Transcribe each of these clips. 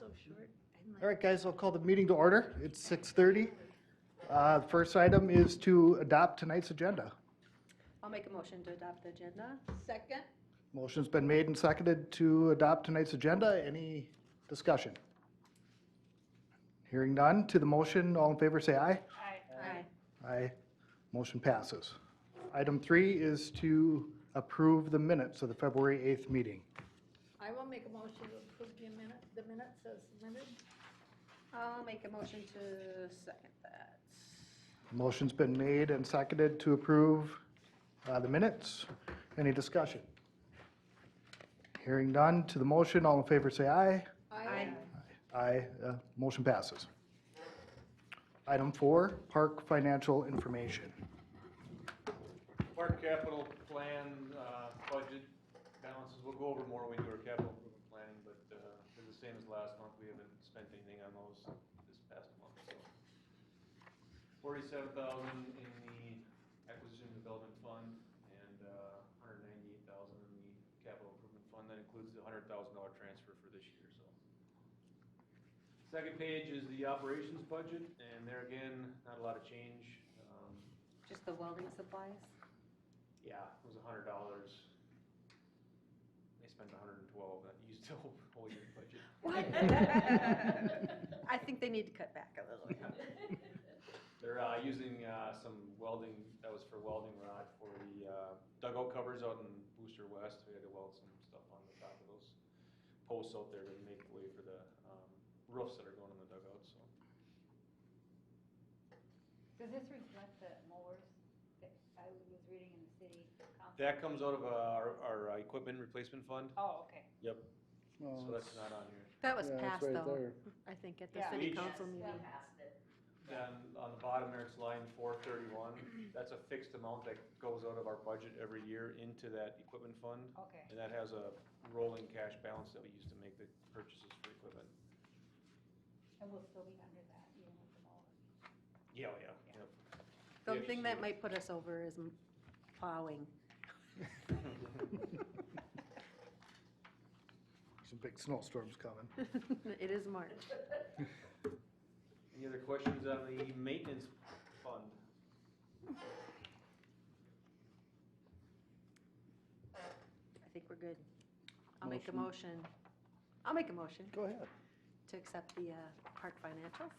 so short. All right, guys, I'll call the meeting to order. It's 6:30. The first item is to adopt tonight's agenda. I'll make a motion to adopt the agenda. Second. Motion's been made and seconded to adopt tonight's agenda. Any discussion? Hearing none. To the motion, all in favor say aye. Aye. Aye. Motion passes. Item 3 is to approve the minutes of the February 8th meeting. I will make a motion to approve the minutes as submitted. I'll make a motion to second that. Motion's been made and seconded to approve the minutes. Any discussion? Hearing none. To the motion, all in favor say aye. Aye. Aye. Motion passes. Item 4, park financial information. Park capital plan, budget balances, we'll go over more when we do our capital improvement planning, but they're the same as last month. We haven't spent anything on those this past month, so. 47,000 in the acquisition development fund and 198,000 in the capital improvement fund. That includes the $100,000 transfer for this year, so. Second page is the operations budget, and there again, not a lot of change. Just the welding supplies? Yeah, it was $100. They spent 112, that used the whole year budget. I think they need to cut back a little. They're using some welding, that was for welding rod for the dugout covers out in Booster West. We had to weld some stuff on the top of those posts out there to make way for the roofs that are going in the dugouts, so. Does this reflect the mowers that I was reading in the city council? That comes out of our equipment replacement fund. Oh, okay. Yep, so that's not on here. That was Yeah, it's passed right though, there. I think, at the Yeah. city Each- council meeting. Then on the bottom there, it's line 431. That's a fixed amount that goes out of our budget every year into that equipment fund. Okay. And that has a rolling cash balance that we use to make the purchases for equipment. And we'll still be under that, even with the mowers. Yeah, yep. The only Yeah, thing you that see might put us over is plowing. Some big snowstorms coming. It is March. Any other questions on the maintenance fund? I think we're good. I'll make a motion. I'll make a motion Go ahead. to accept the park financials.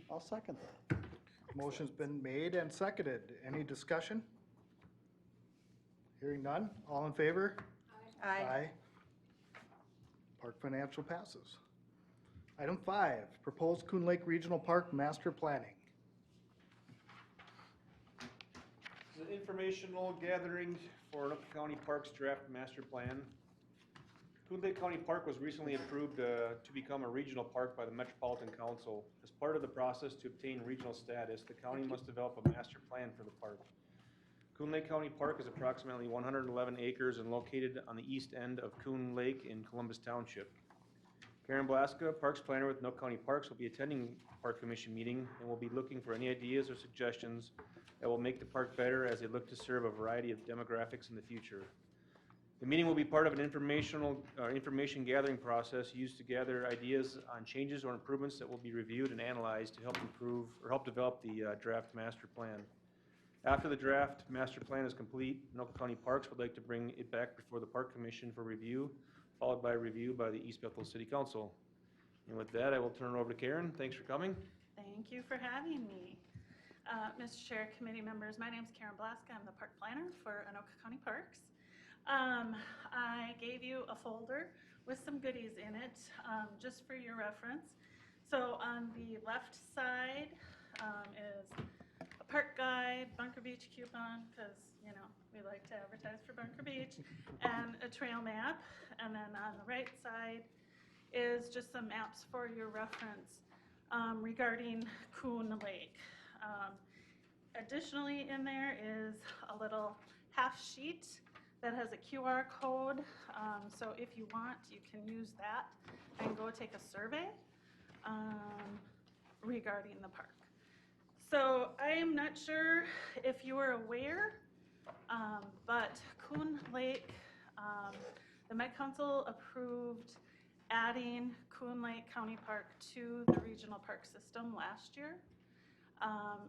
I'll second that. Motion's been made and seconded. Any discussion? Hearing none. All in favor? Aye. Park financial passes. Item 5, proposed Coon Lake Regional Park master planning. It's an informational gathering for Anoka County Parks Draft Master Plan. Coon Lake County Park was recently approved to become a regional park by the Metropolitan Council. As part of the process to obtain regional status, the county must develop a master plan for the park. Coon Lake County Park is approximately 111 acres and located on the east end of Coon Lake in Columbus Township. Karen Blaska, Parks Planner with Anoka County Parks, will be attending the Park Commission meeting and will be looking for any ideas or suggestions that will make the park better as they look to serve a variety of demographics in the future. The meeting will be part of an information gathering process used to gather ideas on changes or improvements that will be reviewed and analyzed to help improve or help develop the draft master plan. After the draft master plan is complete, Anoka County Parks would like to bring it back before the Park Commission for review, followed by review by the East Bethel City Council. And with that, I will turn it over to Karen. Thanks for coming. Thank you for having me. Mr. Chair, committee members, my name is Karen Blaska. I'm the park planner for Anoka County Parks. I gave you a folder with some goodies in it, just for your reference. So on the left side is a park guide, Bunker Beach coupon, because, you know, we like to advertise for Bunker Beach, and a trail map. And then on the right side is just some maps for your reference regarding Coon Lake. Additionally in there is a little half sheet that has a QR code. So if you want, you can use that and go take a survey regarding the park. So I am not sure if you are aware, but Coon Lake, the Met Council approved adding Coon Lake County Park to the regional park system last year.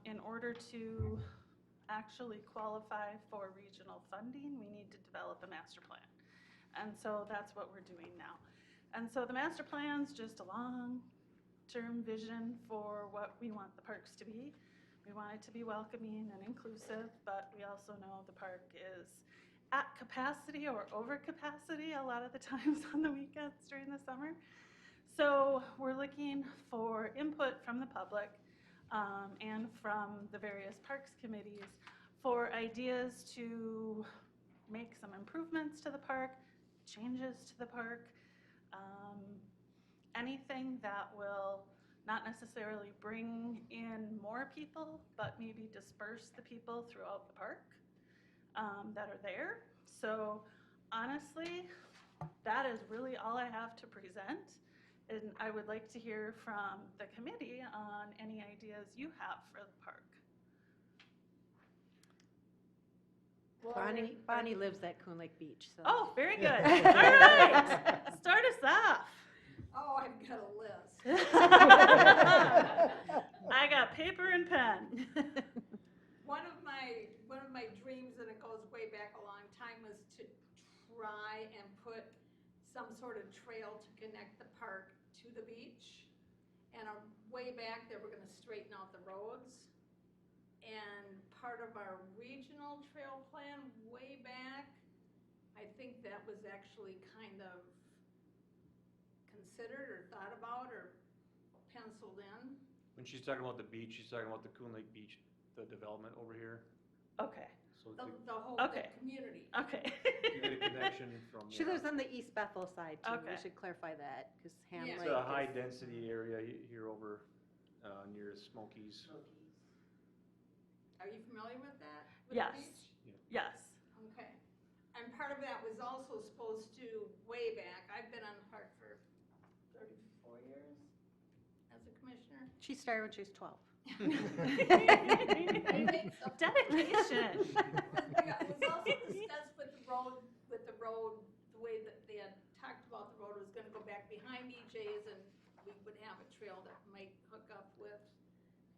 In order to actually qualify for regional funding, we need to develop a master plan. And so that's what we're doing now. And so the master plan's just a long-term vision for what we want the parks to be. We want it to be welcoming and inclusive, but we also know the park is at capacity or over capacity a lot of the times on the weekends during the summer. So we're looking for input from the public and from the various parks committees for ideas to make some improvements to the park, changes to the park, anything that will not necessarily bring in more people, but maybe disperse the people throughout the park that are there. So honestly, that is really all I have to present. And I would like to hear from the committee on any ideas you have for the park. Bonnie lives at Coon Lake Beach, so. Oh, very good. All right, start us off. Oh, I've got a list. I got paper and pen. One of my dreams, and it goes way back a long time, was to try and put some sort of trail to connect the park to the beach. And way back, they were gonna straighten out the roads. And part of our regional trail plan way back, I think that was actually kind of considered or thought about or penciled in. When she's talking about the beach, she's talking about the Coon Lake Beach, the development over here. Okay, So The whole, Okay. the community. okay. you get a connection from. She lives on the East Bethel side too. Okay. We should clarify that, because Ham Yeah. It's Lake a is- high density area here over near Smokies. Are you familiar with that? With the Yes. beach? Yes. Okay. And part of that was also supposed to, way back, I've been on the park for 34 years as a commissioner. She started when she was 12. Dedication. It was also discussed with the road, the way that they had talked about the road was gonna go back behind EJ's, and we would have a trail that might hook up with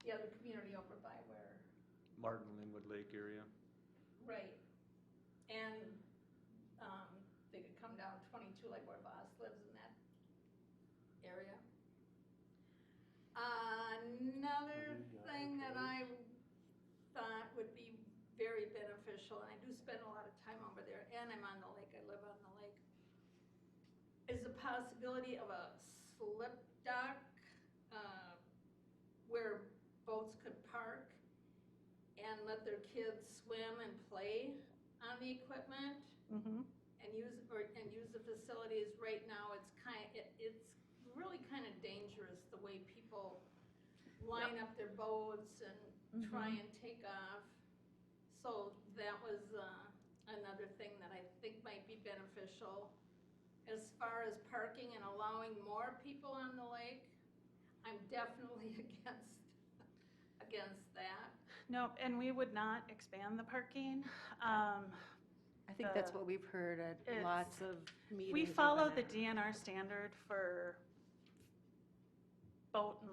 the other community over by where. Martin Linwood Lake area. Right. And, they could come down 22, like where Boss lives in that area. Another thing that I thought would be very beneficial, and I do spend a lot of time over there, and I'm on the lake, I live on the lake, is the possibility of a slip dock, where boats could park and let their kids swim and play on the equipment Mm-hmm. and use the facilities. Right now, it's really kind of dangerous the way people line up their boats and try and take off. So that was another thing that I think might be beneficial. As far as parking and allowing more people on the lake, I'm definitely against that. No, and we would not expand the parking. I think that's what we've heard at It's- lots of meetings. We we've follow been the at. DNR standard for boat and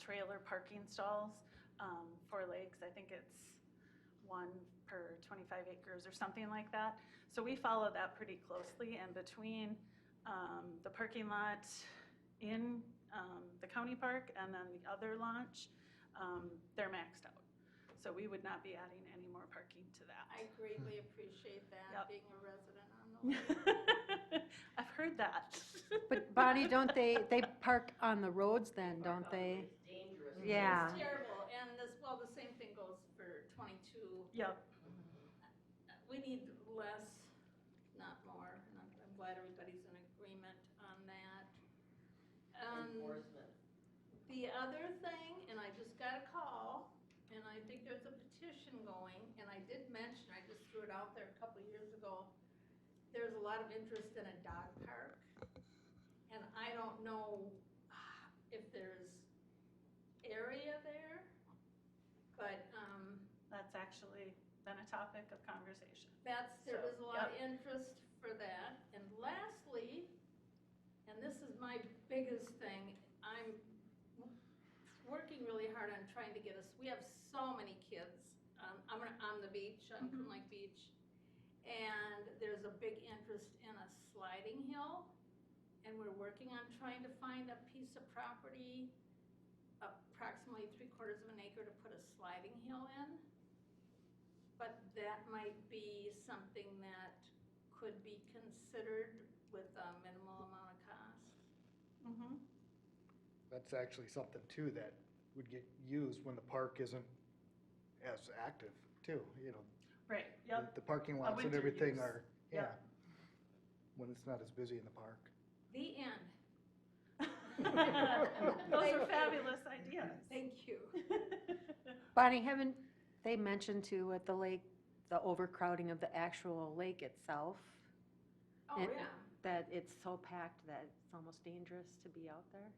trailer parking stalls for lakes. I think it's 1 per 25 acres or something like that. So we follow that pretty closely, and between the parking lot in the county park and then the other launch, they're maxed out. So we would not be adding any more parking to that. I greatly appreciate that, Yep. being a resident on the lake. I've heard that. But Bonnie, don't they park on the roads then, don't they? Yeah. It's terrible, and the same thing goes for 22. Yep. We need less, not more, and I'm glad everybody's in agreement on that. The other thing, and I just got a call, and I think there's a petition going, and I did mention, I just threw it out there a couple of years ago, there's a lot of interest in a dog park, and I don't know if there's area there, but, That's actually been a topic of conversation. there So, is a lot of interest for that. And lastly, and this is my big working really hard on trying to get us, we have so many kids. On the beach, on Coon Lake Beach. And there's a big interest in a sliding hill. And we're working on trying to find a piece of property, approximately 3/4 of an acre, to put a sliding hill in. But that might be something that could be considered with a minimal amount of cost. Mhm. That's actually something too that would get used when the park isn't as active too, you know. Right, yep. The parking lots and winter everything use. are, yeah, Yep. when it's not as busy in the park. The end. Those are fabulous ideas. Thank you. Bonnie, haven't they mentioned too at the lake, the overcrowding of the actual lake itself? Oh, And yeah. that it's so packed that it's almost dangerous to be out there?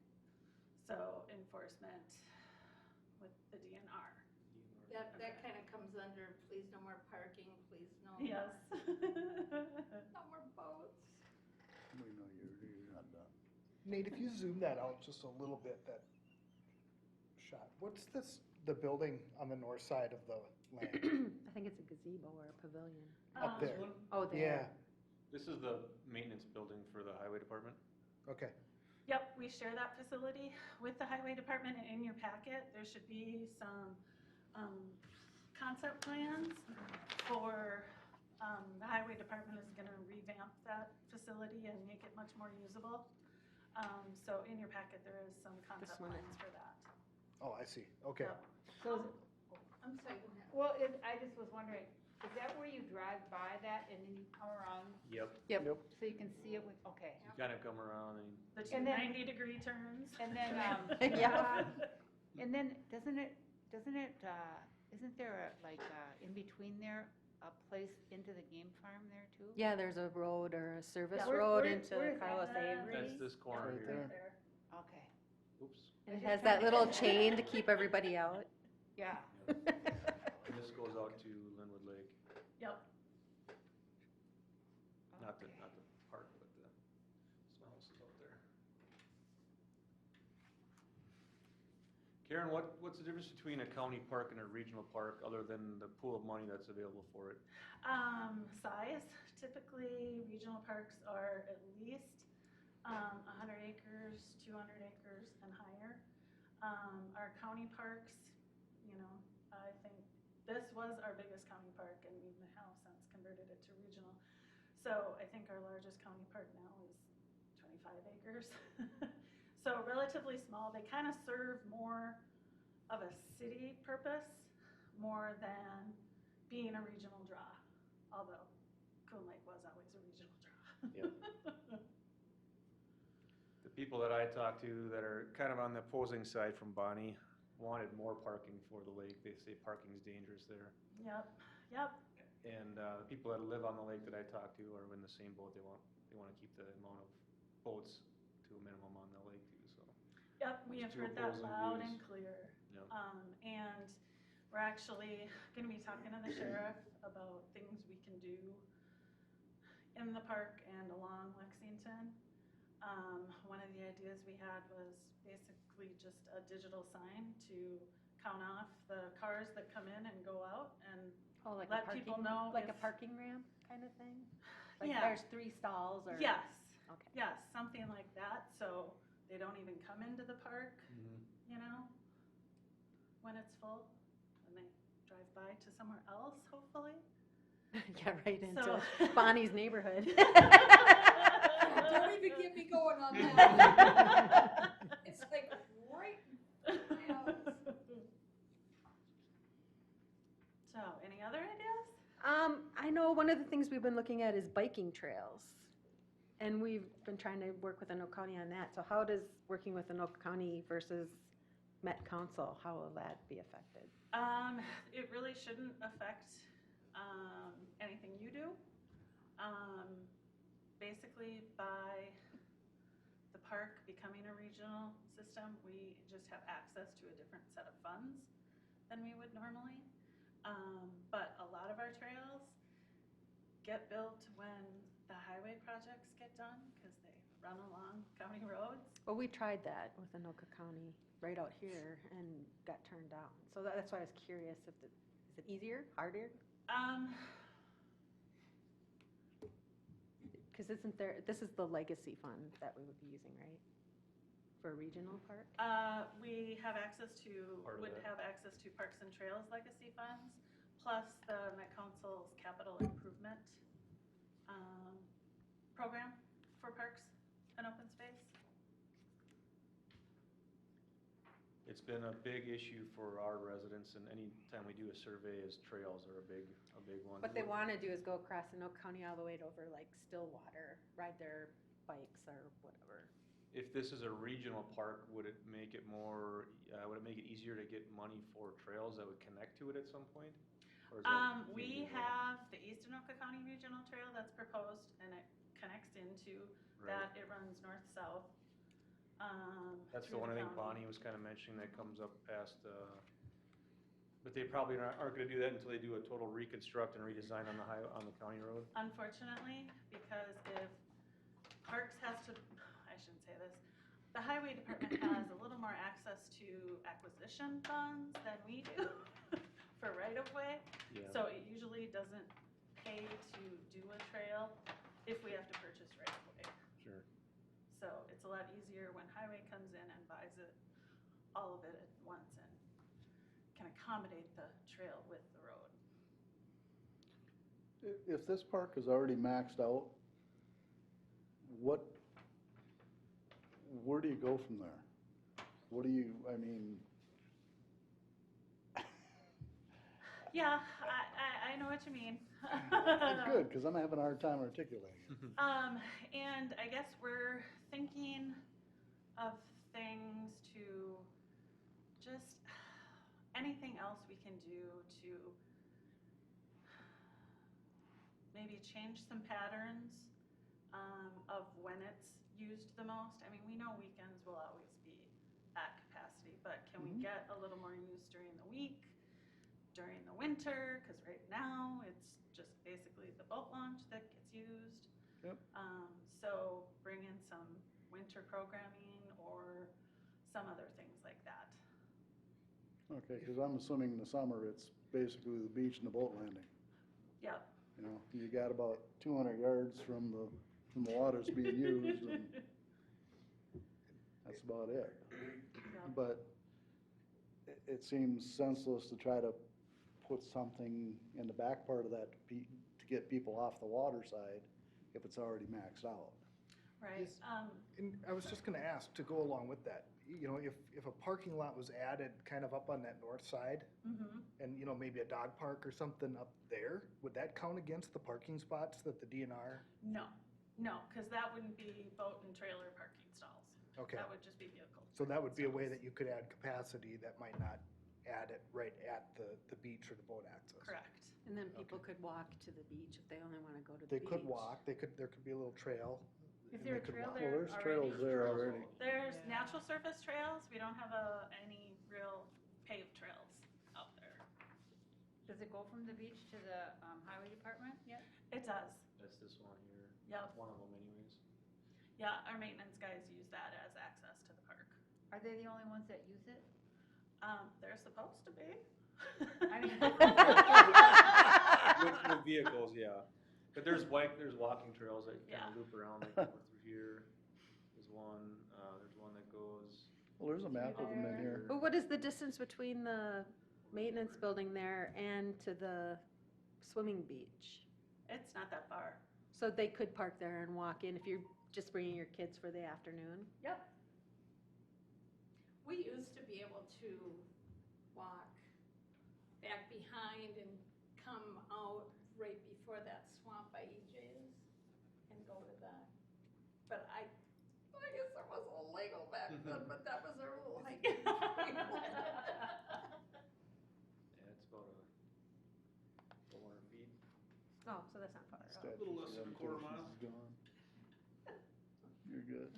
So enforcement with the DNR. That kind of comes under, please no more parking, please no more. Yes. No more boats. We know you're not done. Nate, if you zoom that out just a little bit, that shot, what's this, the building on the north side of the land? I think it's a gazebo or a pavilion. Up there. Oh, Yeah, there. This is the maintenance building for the highway department. okay. Yep, we share that facility with the highway department, and in your packet, there should be some concept plans for, the highway department is gonna revamp that facility and make it much more usable. So in your packet, there is some concept one. plans for that. Oh, I see, okay. Yep. So, I'm sorry, go ahead. well, I just was wondering, is that where you drive by that and then you come around Yep. so you can see it with, okay. You kind of come around and The two And then- 90-degree turns. And then, Yeah. and then isn't there in between there, a place into the game farm there too? Yeah, there's a road or a service Yeah. road Where into is that? Carlos Avery. that's this corner Right here. there. Okay, Oops. And it I has just that kinda- little chain to keep everybody out. yeah. And this goes out to Linwood Lake. Yep. Not the Okay. park, but the small houses out there. Karen, what's the difference between a county park and a regional park, other than the pool of money that's available for it? Size, typically regional parks are at least 100 acres, 200 acres and higher. Our county parks, you know, I think this was our biggest county park and we have since converted it to regional. So I think our largest county park now is 25 acres. So relatively small. They kind of serve more of a city purpose more than being a regional draw, although Coon Lake was always a regional draw. The people that I talk to that are kind of on the opposing side from Bonnie wanted more parking for the lake. They say parking's dangerous there. Yep. And the people that live on the lake that I talk to are in the same boat. They want to keep the amount of boats to a minimum on the lake too, so. Yep, we have Two heard that opposing loud views. and clear. Yep. And we're actually gonna be talking to the sheriff about things we can do in the park and along Lexington. One of the ideas we had was basically just a digital sign to count off the cars that come in and go out and Oh, like Let people know like a if- parking ramp kind of thing? Like Yeah. there's 3 stalls or? yes, Okay. yes, something like that, so they don't even come into the park, you know, when it's full, and they drive by to somewhere else, hopefully. Yeah, right into So- Bonnie's neighborhood. Don't even get me going on that. It's like right in my house. So, any other ideas? I know one of the things we've been looking at is biking trails. And we've been trying to work with Anoka County on that. So how does working with Anoka County versus Met Council, how will that be affected? It really shouldn't affect, anything you do. Basically, by the park becoming a regional system, we just have access to a different set of funds than we would normally. But a lot of our trails get built when the highway projects get done, because they run along county roads. Well, we tried that with Anoka County, right out here, and got turned down. So that's why I was curious if is it easier, harder? Because isn't there, this is the legacy fund that we would be using, right? For a regional park? We have access to, Part of would that. have access to Parks and Trails legacy funds, plus the Met Council's capital improvement program for parks and open space. It's been a big issue for our residents, and anytime we do a survey, is trails are a big one. What they want to do is go across Anoka County all the way to over like Stillwater, ride their bikes or whatever. If this is a regional park, would it make it more, would it make it easier to get money for trails that would connect to it at some point? Or is that We feasible? have the East Anoka County Regional Trail that's proposed, and it connects into Right. that. It runs north-south. That's the through one I think county. Bonnie was kind of mentioning that comes up past, but they probably aren't gonna do that until they do a total reconstruct and redesign on the county road. Unfortunately, because if Parks has to, I shouldn't say this, the highway department has a little more access to acquisition funds than we do for right-of-way. Yeah. So it usually doesn't pay to do a trail if we have to purchase right-of-way. Sure. So it's a lot easier when highway comes in and buys it, all of it at once, and can accommodate the trail with the road. If this park is already maxed out, where do you go from there? What do you, I mean, Yeah, I know what you mean. it's good, because I'm having a hard time articulating it. And I guess we're thinking of things to just, anything else we can do to maybe change some patterns of when it's used the most. I mean, we know weekends will always be at capacity, but can we get a little more use during the week, during the winter? Because right now, it's just basically the boat launch that gets used. Yep. So bring in some winter programming or some other things like that. Okay, because I'm assuming in the summer, it's basically the beach and the boat landing. Yep. You know, you got about 200 yards from the waters being used, and that's about it. Yep. But it seems senseless to try to put something in the back part of that to get people off the water side if it's already maxed out. Right. Is- And I was just gonna ask, to go along with that, you know, if a parking lot was added kind of up on that north side, Mm-hmm. and, you know, maybe a dog park or something up there, would that count against the parking spots that the DNR? No, because that wouldn't be boat and trailer parking stalls. Okay, That would just be vehicle. so that would be a way stalls. that you could add capacity that might not add it right at the beach or the boat access. Correct. And then people could walk to the beach if they only want to go to the They beach. could walk, there could be a little trail. Is and there they a could trail walk. there? Well, there's already? trails there already. There's Yeah. natural surface trails. We don't have any real paved trails out there. Does it go from the beach to the highway department yet? It does. That's this one here. Yep. One of them anyways. Yeah, our maintenance guys use that as access to the park. Are they the only ones that use it? They're supposed to be. I mean. With vehicles, yeah. But there's walking trails that kind Yeah. of loop around, like over through here. There's one that goes. Well, there's a map of them in here. But what is the distance between the maintenance building there and to the swimming beach? It's not that far. So they could park there and walk in if you're just bringing your kids for the afternoon? Yep. We used to be able to walk back behind and come out right before that swamp by EJ's and go to that. But I guess there wasn't legal back then, but that was our little hiking trail. Yeah, it's about 400 feet. Oh, so that's not far at all. Statute little less than a quarter limitations mile. is gone. You're good.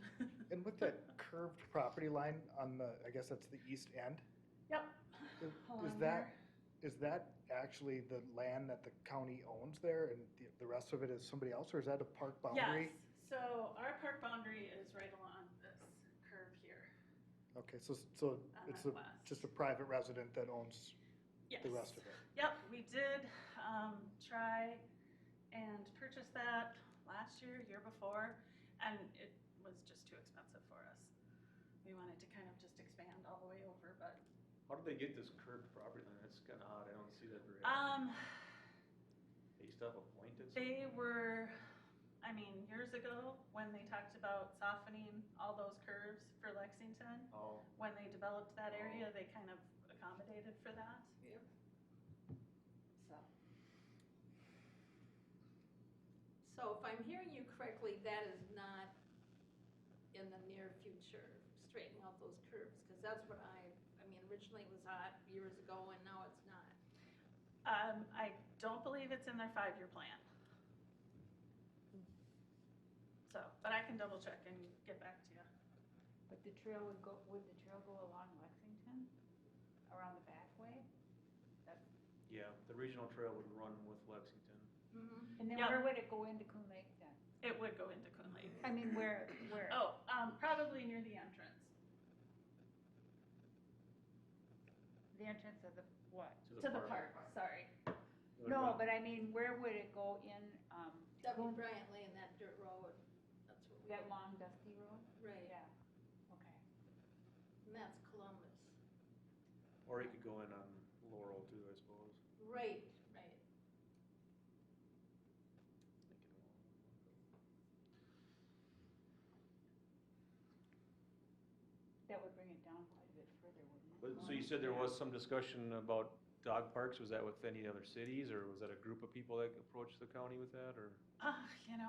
And with that curved property line on the, I guess that's the east end? Yep. Is Along that, is that actually the land that the county owns there and the rest of it is somebody else, or is that a park boundary? Yes. So our park boundary is right along this curve Okay, so on it's that west. just a private resident that owns Yes. the rest of it? Yep, we did try and purchase that last year, year before, and it was just too expensive for us. We wanted to kind of just expand all the way over, but How did they get this curved property line? That's kinda odd, I don't see that very often. They used to have a point at some they point? were, I mean, years ago, when they talked about softening all those curves for Lexington, Oh, when they developed that area, they kind of accommodated for that. Yep. So, So if I'm hearing you correctly, that is not in the near future, straightening out those curves, because that's what I mean, originally it was hot years ago and now it's not. I don't believe it's in their 5-year plan. So, but I can double check and get back to you. But the trail would go along Lexington, around the back way? yeah, the regional trail would run with Lexington. Mm-hmm. And then Yep. where would it go into Coon Lake then? It would go into Coon Lake. I mean, where? Oh, probably near the entrance. The entrance of the, what? To the park, sorry. It would No, run- but I mean, where would it go in, W. Bryant Lane, that dirt road, that's what we. that long dusty road? Right, Yeah, okay. and that's Columbus. Or you could go in on Laurel too, I suppose. Right, right. That would bring it down quite a bit further, wouldn't it? But, so you said there was some discussion about dog parks, was that with any other cities, or was that a group of people that approached the county with that, or?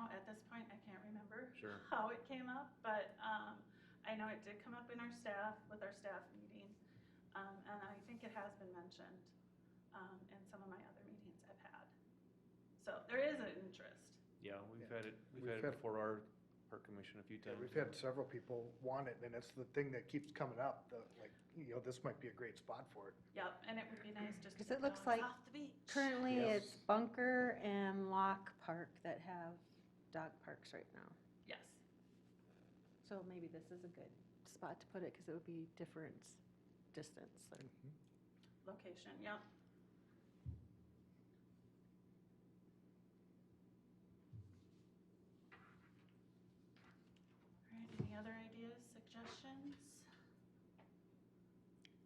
At this point, I can't remember Sure. how it came up, but I know it did come up in our staff, with our staff meeting. And I think it has been mentioned in some of my other meetings I've had. So there is an interest. Yeah, we've Yeah. had it We've had- before our park commission a few Yeah, times. we've had several people want it, and it's the thing that keeps coming up, this might be a great spot for it. Yep, and it would be nice just to 'Cause get it looks dogs like off the beach. Currently, Yes. it's Bunker and Lock Park that have dog parks right now. Yes. So maybe this is a good spot to put it, because it would be different distance. or- Location, yep. All right, any other ideas, suggestions?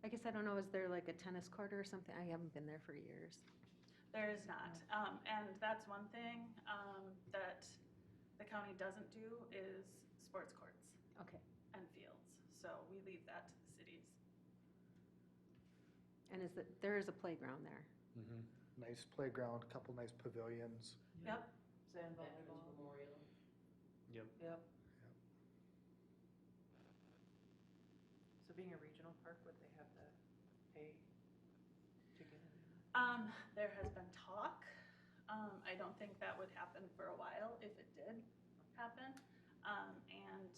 I guess I don't know, is there like a tennis court or something? I haven't been there for years. There is not, and that's one thing that the county doesn't do is sports courts Okay. and fields. So we leave that to the cities. And there is a playground there. Mhm. Nice playground, couple nice pavilions. Yep. Sand Veterans Memorial. Yep. Yep. So being a regional park, would they have to pay to get in? There has been talk. I don't think that would happen for a while if it did happen. And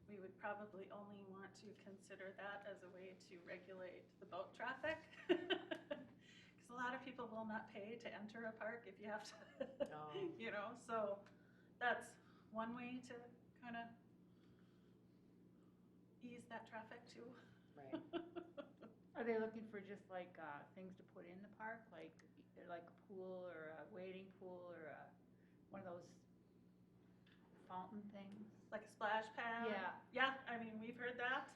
we would probably only want to consider that as a way to regulate the boat traffic. Because a lot of people will not pay to enter a park if you have to, Oh. so that's one way to kind of ease that traffic too. Right. Are they looking for just like, things to put in the park, like a pool or a wading pool or one of those fountain things? Like a splash pad? Yeah. Yeah, I mean, we've heard that.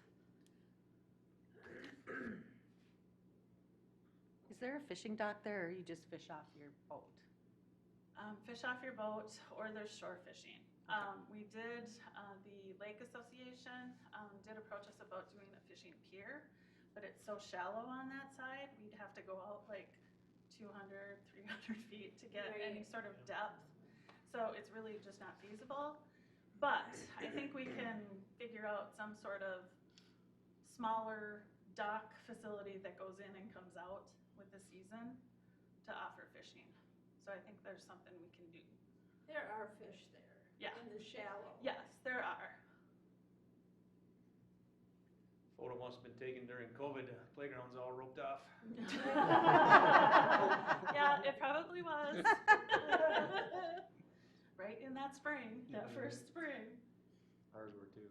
Is there a fishing dock there, or you just fish off your boat? Fish off your boat, or there's shore fishing. We did, the Lake Association did approach us about doing a fishing pier, but it's so shallow on that side, we'd have to go out like 200, 300 feet to get any sort of depth. So it's really just not feasible. But I think we can figure out some sort of smaller dock facility that goes in and comes out with the season to offer fishing. So I think there's something we can do. There are fish there. Yeah. In the shallow. Yes, there are. Photo must have been taken during COVID, playground's all roped off. Yeah, it probably was. Right in that spring, that Mhm. first spring. Ours were too.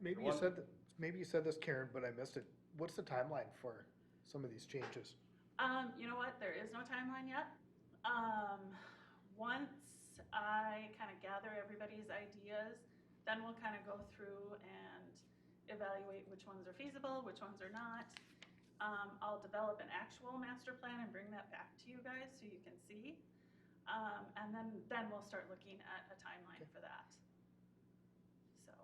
Maybe One- you said that, maybe you said this, Karen, but I missed it. What's the timeline for some of these changes? You know what, there is no timeline yet. Once I kind of gather everybody's ideas, then we'll kind of go through and evaluate which ones are feasible, which ones are not. I'll develop an actual master plan and bring that back to you guys so you can see. And then we'll start looking at a timeline for that. So,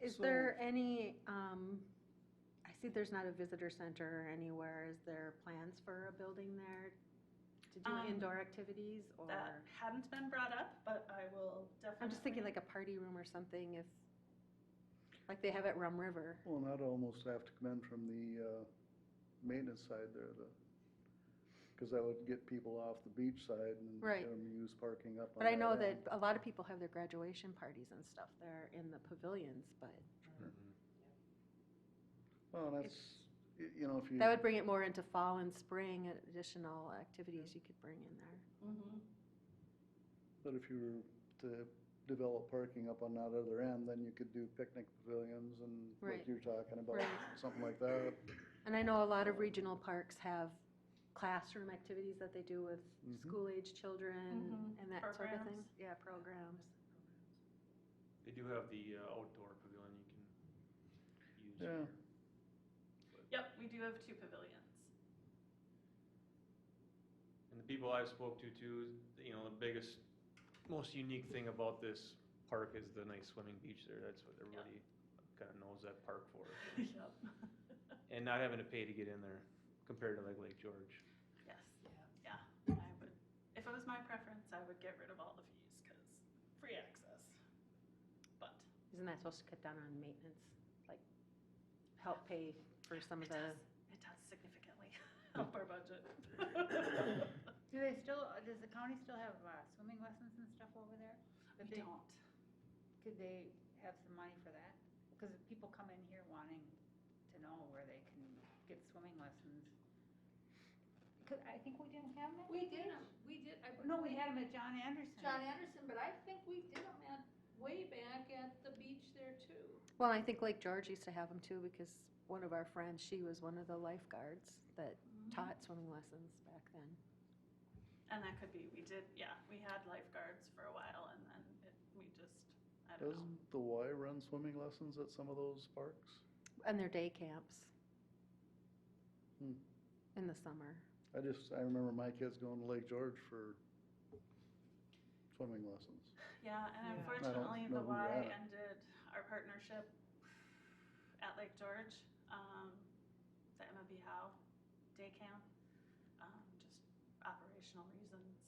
Is there any, I see there's not a visitor center anywhere. Is there plans for a building there to do indoor activities or? that hadn't been brought up, but I will definitely. I'm just thinking like a party room or something if, like they have at Rum River. Well, and that'd almost have to come in from the maintenance side there, because that would get people off the beach side and Right. get them use parking up on But I know end. that a lot of people have their graduation parties and stuff there in the pavilions, but Well, and that's, you know, if you, that would bring it more into fall and spring, additional activities you could bring in there. Mhm. but if you were to develop parking up on that other end, then you could do picnic pavilions and Right. like you're talking about, Right. something like that. And I know a lot of regional parks have classroom activities that they do with Mhm. school-age children Mhm. and that sort of thing. Programs. Yeah, programs. They do have the outdoor pavilion you can use Yeah. here. Yep, we do have 2 pavilions. And the people I've spoke to too, you know, the biggest, most unique thing about this park is the nice swimming beach there. That's what everybody kind of knows that park for. Yep. And not having to pay to get in there compared to like Lake George. Yes, yeah, I would, if it was my preference, I would get rid of all the fees, because free access. But Isn't that supposed to cut down on maintenance? Like, help pay for some of it the, does significantly help our budget. Do they still, does the county still have swimming lessons and stuff over there? That We they- don't. Could they have some money for that? Because people come in here wanting to know where they can get swimming lessons. Because I think we didn't have them. We did them, I. No, we had them at John Anderson. John Anderson, but I think we did them at, way back at the beach there too. well, I think Lake George used to have them too because one of our friends, she was one of the lifeguards that taught swimming lessons back then. And that could be, we had lifeguards for a while, and then we just, I don't know. Doesn't the Y run swimming lessons at some of those parks? And their day camps. Hmm. In the summer. I remember my kids going to Lake George for swimming lessons. Yeah, and Yeah. unfortunately, know the who ran Y it. ended our partnership at Lake George, the Emma B. Howe day camp. Just operational reasons,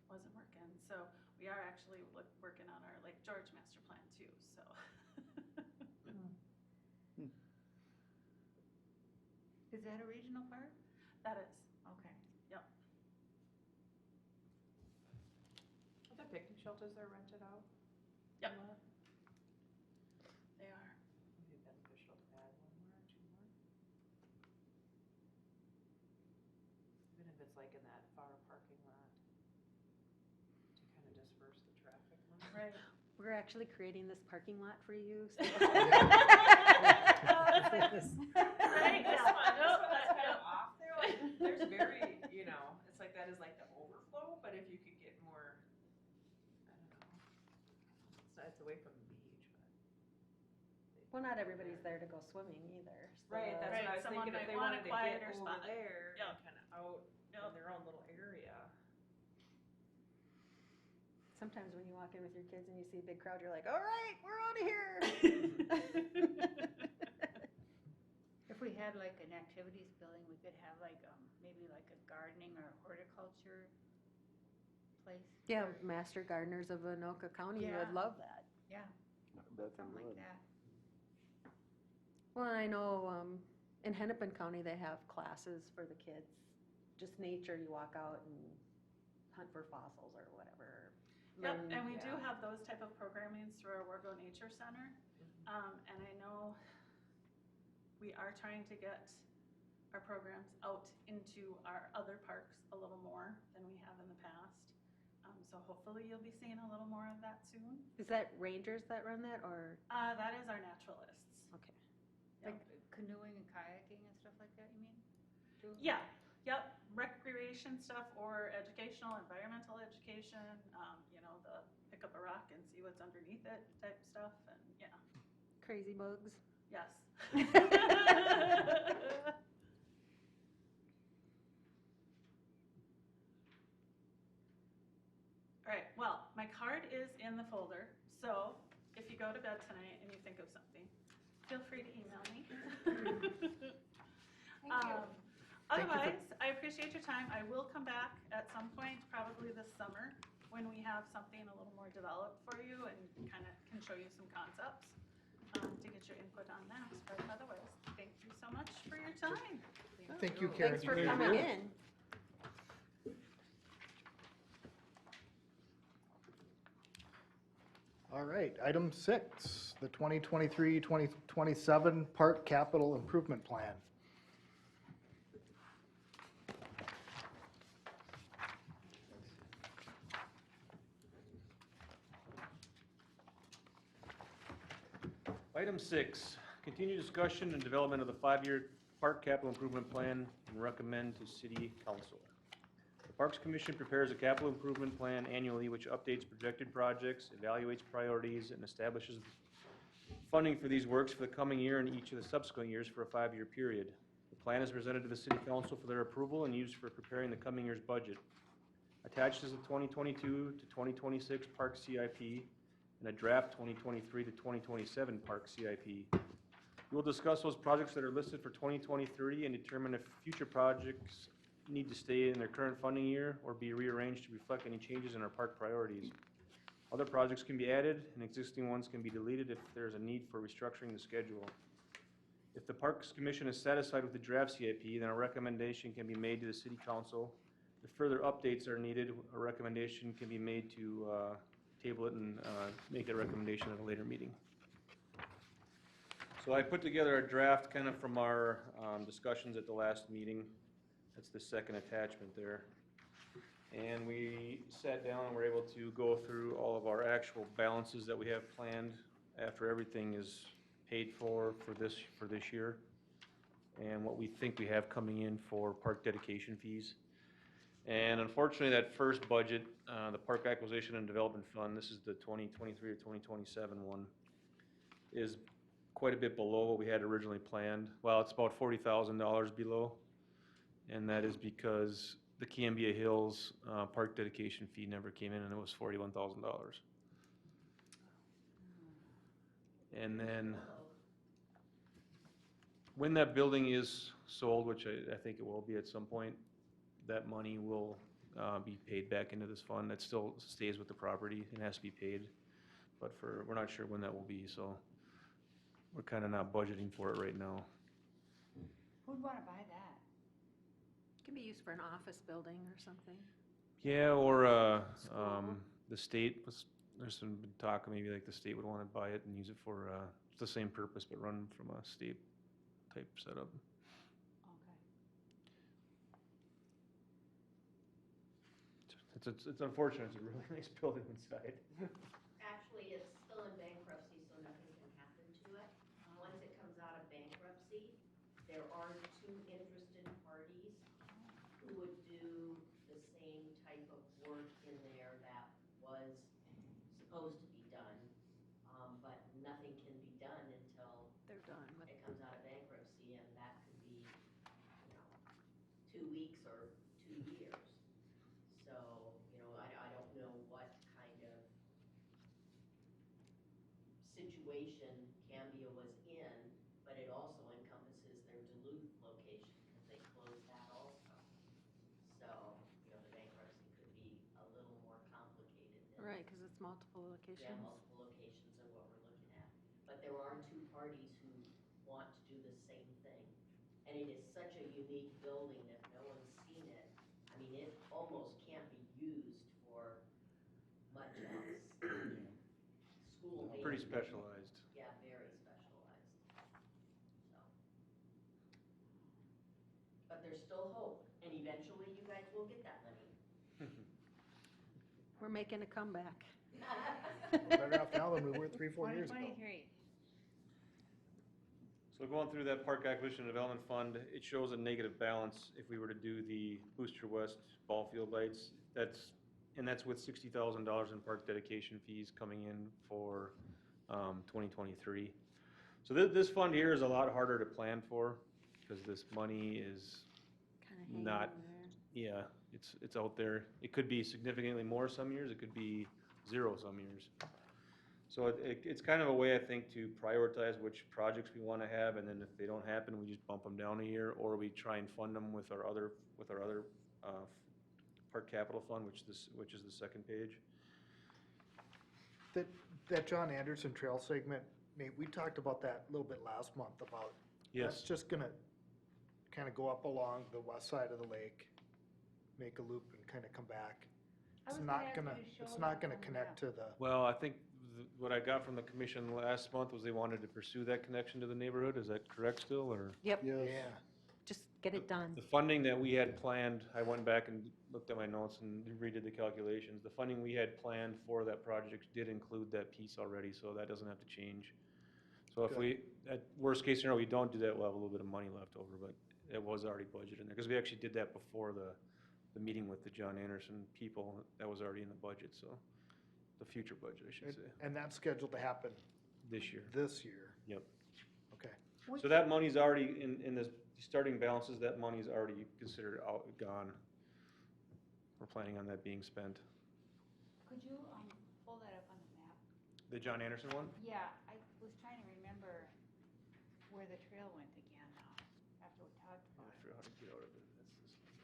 wasn't working. So we are actually working on our Lake George master plan too, so. Is that a regional park? That is, Okay. yep. Are the picnic shelters are rented out? Yep. a lot? They are. Would it be beneficial to add 1 more or 2 more? Even if it's like in that far parking lot, to kind of disperse the traffic. Right. We're actually creating this parking lot for you. So Right, This yeah. one, Nope, that's kind yep. of off there, like, there's very, you know, it's like that is like the overflow, but if you could get more, I don't know. It's away from the beach, but. Well, not everybody's there to go swimming either. so- Right, that's what I was someone thinking, if might they want a wanted to get quieter over spot. there Yep. and kind of out Yep. in their own little area. Sometimes when you walk in with your kids and you see a big crowd, you're like, all right, we're out of here. If we had like an activities building, we could have like, maybe like a gardening or horticulture place. Yeah, for- Master Gardeners of Anoka County Yeah. would love that. Yeah, I bet they something like would. that. Well, and I know in Hennepin County, they have classes for the kids. Just nature, you walk out and hunt for fossils or whatever. Yep, learn- and we do Yeah. have those type of programmings through our Wargo Nature Center. And I know we are trying to get our programs out into our other parks a little more than we have in the past. So hopefully you'll be seeing a little more of that soon. Is that rangers that run that or? That is our naturalists. Okay. Like canoeing and kayaking and stuff like that, you mean? too? Yeah, yep, recreation stuff or educational, environmental education, the pick up a rock and see what's underneath it type stuff, and yeah, Crazy bugs. yes. All right, well, my card is in the folder, so if you go to bed tonight and you think of something, feel free to email me. Thank you. Otherwise, I appreciate your time. I will come back at some point, probably this summer, when we have something a little more developed for you and kind of can show you some concepts to get your input on that. But otherwise, thank you so much for your time. Thank you, Karen. Thanks for coming in. All right, item 6, the 2023-2027 Park Capital Improvement Plan. Item 6, continue discussion and development of the 5-year park capital improvement plan and recommend to city council. The Parks Commission prepares a capital improvement plan annually which updates projected projects, evaluates priorities, and establishes funding for these works for the coming year and each of the subsequent years for a 5-year period. The plan is presented to the city council for their approval and used for preparing the coming year's budget. Attached is the 2022 to 2026 Park CIP and a draft 2023 to 2027 Park CIP. We will discuss those projects that are listed for 2023 and determine if future projects need to stay in their current funding year or be rearranged to reflect any changes in our park priorities. Other projects can be added and existing ones can be deleted if there is a need for restructuring the schedule. If the Parks Commission is satisfied with the draft CIP, then a recommendation can be made to the City Council. If further updates are needed, a recommendation can be made to table it and make a recommendation at a later meeting. So I put together a draft kind of from our discussions at the last meeting. That's the second attachment there. And we sat down and were able to go through all of our actual balances that we have planned after everything is paid for this year, and what we think we have coming in for park dedication fees. And unfortunately, that first budget, the Park Acquisition and Development Fund, this is the 2023 or 2027 one, is quite a bit below what we had originally planned. Well, it's about $40,000 below, and that is because the Cambia Hills park dedication fee never came in, and it was $41,000. And then, when that building is sold, which I think it will be at some point, that money will be paid back into this fund. That still stays with the property and has to be paid, but we're not sure when that will be, so we're kind of not budgeting for it right now. Who'd wanna buy that? Can be used for an office building or something. Yeah, or School. the state was, there's some talk maybe like the state would want to buy it and use it for the same purpose, but run from a state type setup. Okay. It's unfortunate. It's a really nice building inside. Actually, it's still in bankruptcy, so nothing can happen to it. Once it comes out of bankruptcy, there are 2 interested parties who would do the same type of work in there that was supposed to be done. But nothing can be done until They're done with it comes out of bankruptcy, and that could be, 2 weeks or 2 years. So, I don't know what kind of situation Cambia was in, but it also encompasses their Duluth location, because they closed that also. So, the bankruptcy could be a little more complicated than. Right, because it's multiple Yeah, locations. multiple locations are what we're looking at. But there are 2 parties who want to do the same thing. And it is such a unique building, if no one's seen it, I mean, it almost can't be used for much else. School maybe. Pretty specialized. Yeah, very specialized. So. But there's still hope, and eventually you guys will get that money. We're making a comeback. We're better off now than we were 3-4 years ago. 2023. So going through that park acquisition and development fund, it shows a negative balance if we were to do the Booster West ball field lights. That's with $60,000 in park dedication fees coming in for 2023. So this fund here is a lot harder to plan for, because this money is Kind of hanging not, there. yeah, it's out there. It could be significantly more some years, it could be zero some years. So it's kind of a way, I think, to prioritize which projects we want to have, and then if they don't happen, we just bump them down a year, or we try and fund them with our other park capital fund, which is the second page. That John Anderson Trail segment, Nate, we talked about that a little bit last month about, that's Yes, just gonna kind of go up along the west side of the lake, make a loop and kind of come back. I It's was not ask gonna, you to show it's that not gonna on the connect map. to the, well, I think what I got from the commission last month was they wanted to pursue that connection to the neighborhood. Is that correct still, or? Yep, Yes. yeah. just get it done. The funding that we had planned, I went back and looked at my notes and redid the calculations. The funding we had planned for that project did include that piece already, so that doesn't have to change. So if Good. we, at worst case scenario, we don't do that, we'll have a little bit of money left over, but it was already budgeted in there. Because we actually did that before the meeting with the John Anderson people, that was already in the budget, so, the future budget, I should say, And that's scheduled to happen this year. this year. Yep. Okay. So that money's already, in the starting balances, that money's already considered gone. We're planning on that being spent. Could you, pull that up on the map? The John Anderson one? Yeah, I was trying to remember where the trail went again now, after we talked I about it. forgot how to get out of it. That's this one.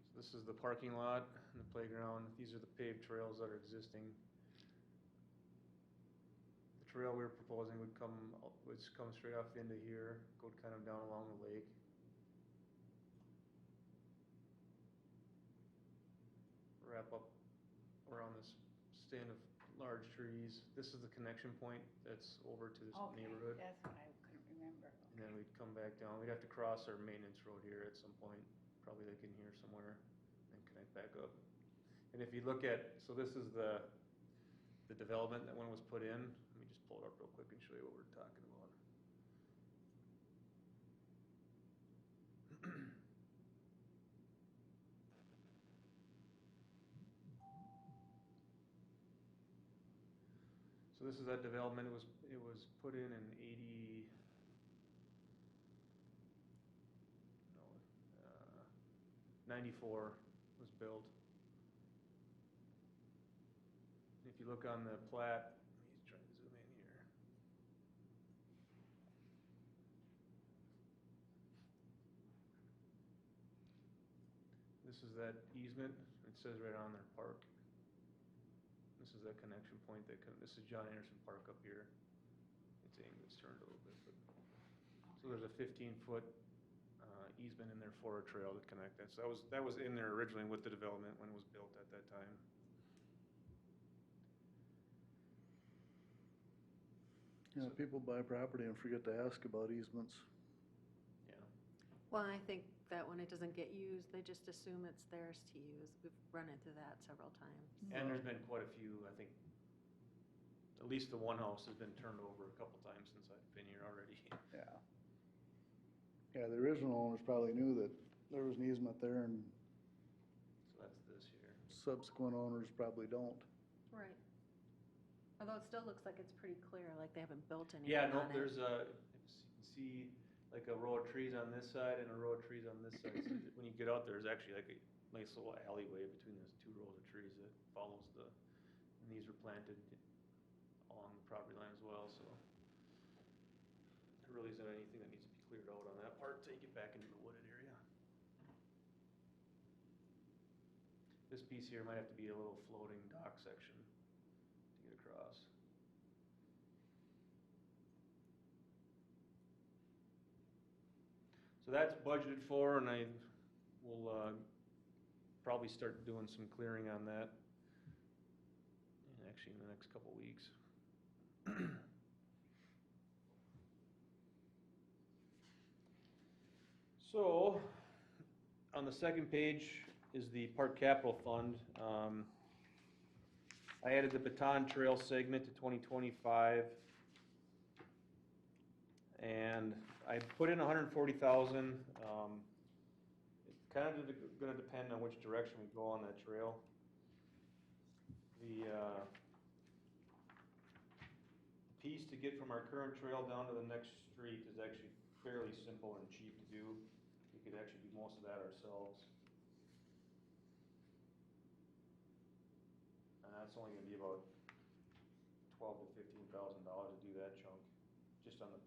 So this is the parking lot and the playground. These are the paved trails that are existing. The trail we're proposing would come straight off the end of here, go kind of down along the lake. Wrap up around this stand of large trees. This is the connection point that's over to this Okay, neighborhood. that's what I couldn't remember. And then we'd come back down. We'd have to cross our maintenance road here at some point, probably like in here somewhere, and connect back up. And if you look at, so this is the development that when it was put in. Let me just pull it up real quick and show you what we're talking about. So this is that development. It was put in 94 was built. If you look on the plat, he's trying to zoom in here. This is that easement. It says right on there, park. This is that connection point this is John Anderson Park up here. It's turned a little bit, but, so there's a 15-foot easement in there for a trail to connect that. So that was in there originally with the development when it was built at that time. Yeah, people buy property and forget to ask about easements. Yeah. Well, I think that when it doesn't get used, they just assume it's theirs to use. We've run into that several times. And there's been quite a few, I think, at least the one house has been turned over a couple times since I've been here already. Yeah. Yeah, the original owners probably knew that there was an easement there, and So that's this here. subsequent owners probably don't. Right. Although it still looks like it's pretty clear, like they haven't built anything Yeah, no, on it. there's a, you can see like a row of trees on this side and a row of trees on this side. So when you get out there, there's actually like a nice little alleyway between those two rows of trees that follows and these were planted along the property line as well, so there really isn't anything that needs to be cleared out on that part till you get back into the wooded area. This piece here might have to be a little floating dock section to get across. So that's budgeted for, and I will probably start doing some clearing on that, actually in the next couple weeks. So, on the second page is the Park Capital Fund. I added the Baton Trail segment to 2025. And I put in 140,000. It's kind of gonna depend on which direction we go on that trail. The piece to get from our current trail down to the next street is actually fairly simple and cheap to do. We could actually do most of that ourselves. And that's only gonna be about $12,000 to $15,000 to do that chunk, just on the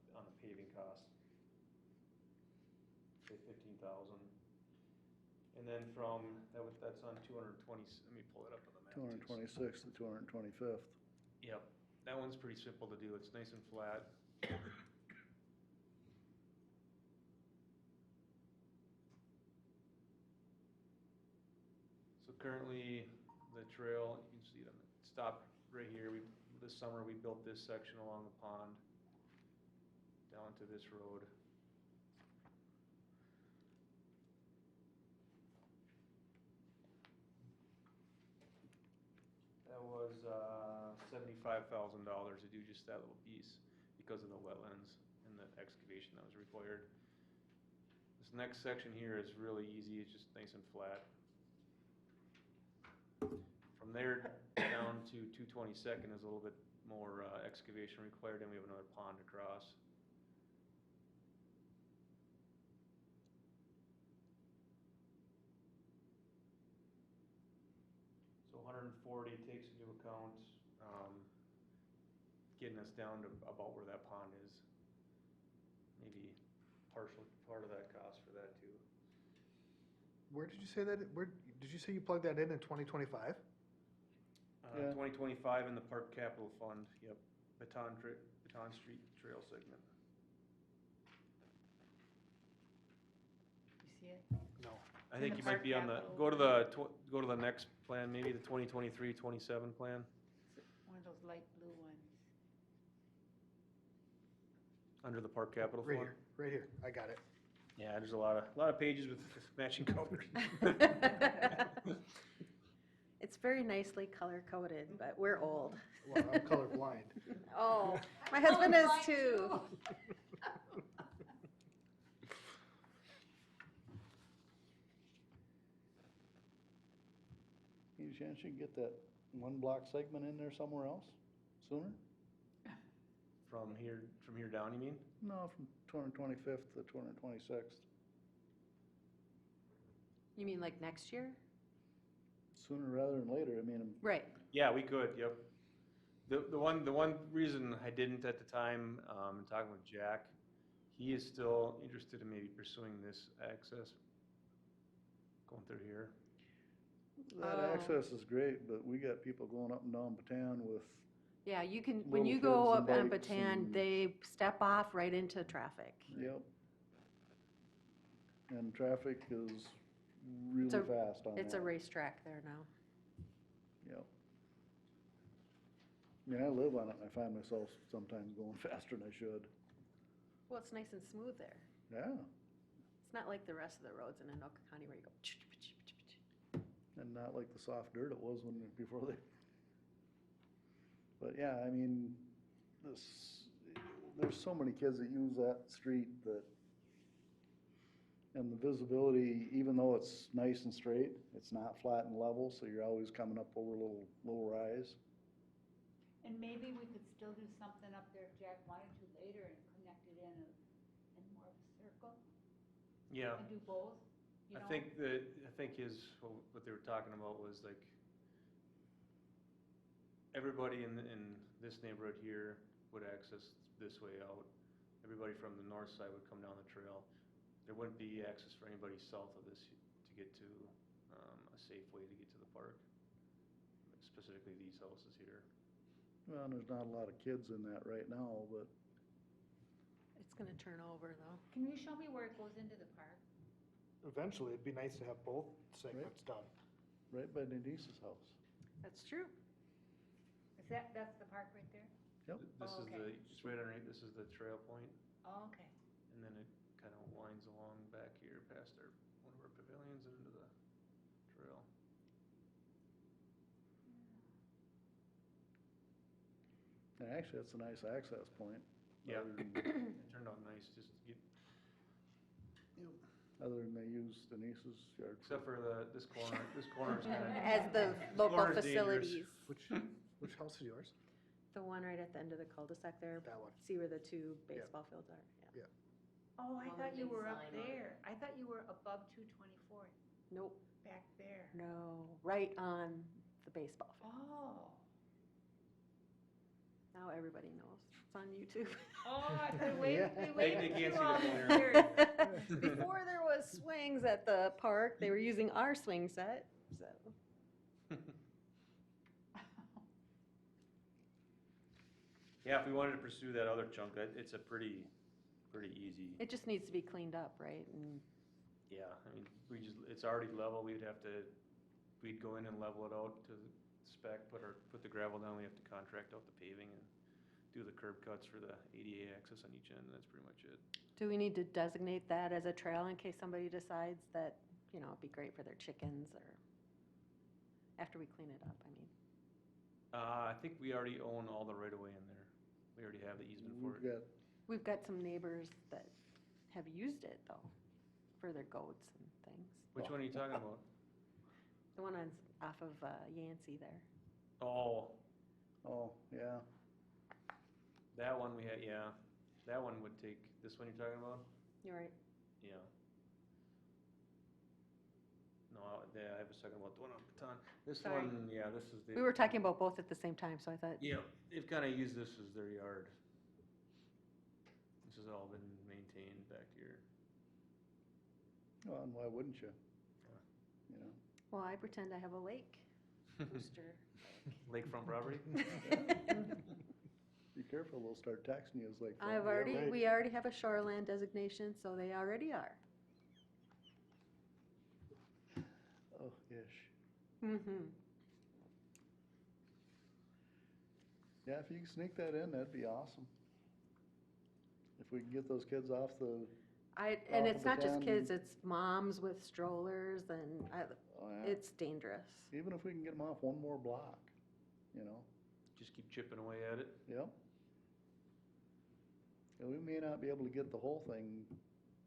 paving cost. Say 15,000. And then from, that's on 220, let me pull it up on the map. 226th to 225th. Yep, that one's pretty simple to do, it's nice and flat. So currently, the trail, you can see it on the stop right here. This summer, we built this section along the pond, down to this road. That was $75,000 to do just that little piece because of the wetlands and the excavation that was required. This next section here is really easy, it's just nice and flat. From there down to 222nd is a little bit more excavation required, and we have another pond to cross. So 140 takes into account getting us down to about where that pond is. Maybe partial part of that cost for that too. Where did you say that, where, did you say you plugged that in 2025? Yeah. 2025 in the Park Capital Fund, yep, Baton Street Trail segment. You see it? No. I in think the you might Park be on the, Capital. go to the next plan, maybe the 2023-27 plan, One of those light blue ones. under the Park Capital Right Fund. here, right here, I got it. Yeah, there's a lot of pages with matching colors. It's very nicely color-coded, but we're old. Well, I'm colorblind. Oh, my husband is Colorblind too. Any chance you can get that one block segment in there somewhere else sooner? From here down, you mean? No, from 225th to 226th. You mean like next year? Sooner rather than later, I mean, Right. Yeah, we could, yep. The one reason I didn't at the time, talking with Jack, he is still interested in maybe pursuing this access, going through here. that Oh. access is great, but we got people going up and down Bataan with, Yeah, you can, when Little you go kids up and on bikes Bataan, and- they step off right into traffic. yep. And traffic is really It's a- fast on that. It's a racetrack there now. Yep. I mean, I live on it and I find myself sometimes going faster than I should. Well, it's nice and smooth there. Yeah, It's not like the rest of the roads in Anoka County where you go. and not like the soft dirt it was when, before they. But yeah, I mean, there's so many kids that use that street that, and the visibility, even though it's nice and straight, it's not flat and level, so you're always coming up over a little rise. And maybe we could still do something up there if Jack wanted to later and connect it in more of a circle Yeah. and do both, you know? I think what they were talking about was like, everybody in this neighborhood here would access this way out. Everybody from the north side would come down the trail. There wouldn't be access for anybody south of this to get to, a safe way to get to the park, specifically these houses here. Well, and there's not a lot of kids in that right now, but It's gonna turn over though. Can you show me where it goes into the park? Eventually, it'd be nice to have both segments done. right by Denise's house. That's true. Is that's the park right there? Yep. This Oh, is okay. just right underneath, this is the trail point, Oh, okay. and then it kind of winds along back here, trail. And actually, it's a nice access point. Yeah. Other than- It turned out nice, just to get, Other than they use Denise's yard. except for this corner's kinda. As the local corner's dangerous. facilities. Which house is yours? The one right at the end of the cul-de-sac there, That one. see where the two baseball fields are? Yeah. Oh, I On thought the you big were up sign on it. there. I thought you were above 224th, Nope, back there. no, right on the baseball field. Oh. Now everybody knows. It's on YouTube. Oh, I could wait, Yeah. we They waited can't through see all the these pointer. years. Before there was swings at the park, they were using our swing set, so. Yeah, if we wanted to pursue that other chunk, it's a pretty easy. It just needs to be cleaned up, right? And Yeah, I mean, it's already level, we'd go in and level it out to spec, put the gravel down, we have to contract out the paving and do the curb cuts for the ADA access on each end, and that's pretty much it. do we need to designate that as a trail in case somebody decides that, you know, it'd be great for their chickens or after we clean it up, I mean? I think we already own all the right of way in there. We already have the easement for We've it. got, We've got some neighbors that have used it though, for their goats and things. Which one are you talking about? The one on, off of Yancey there. Oh, oh, yeah, that one we had, yeah. That one would take, this one you're talking about? You're right. Yeah. No, I have a second about the one on Baton. This Sorry. one, yeah, this is the. We were talking about both at the same time, so I thought, Yeah, they've kinda used this as their yard. This has all been maintained back here. well, and why wouldn't you? You know? well, I pretend I have a lake booster. Lakefront property? Be careful, they'll start taxing you as like. We already have a shoreland designation, so they already are. Oh, ish. Mm-hmm. Yeah, if you can sneak that in, that'd be awesome. If we can get those kids off the, And Off it's of not just Baton. kids, it's moms with strollers and oh yeah, it's dangerous. even if we can get them off one more block, you know, Just keep chipping away at it. yep. And we may not be able to get the whole thing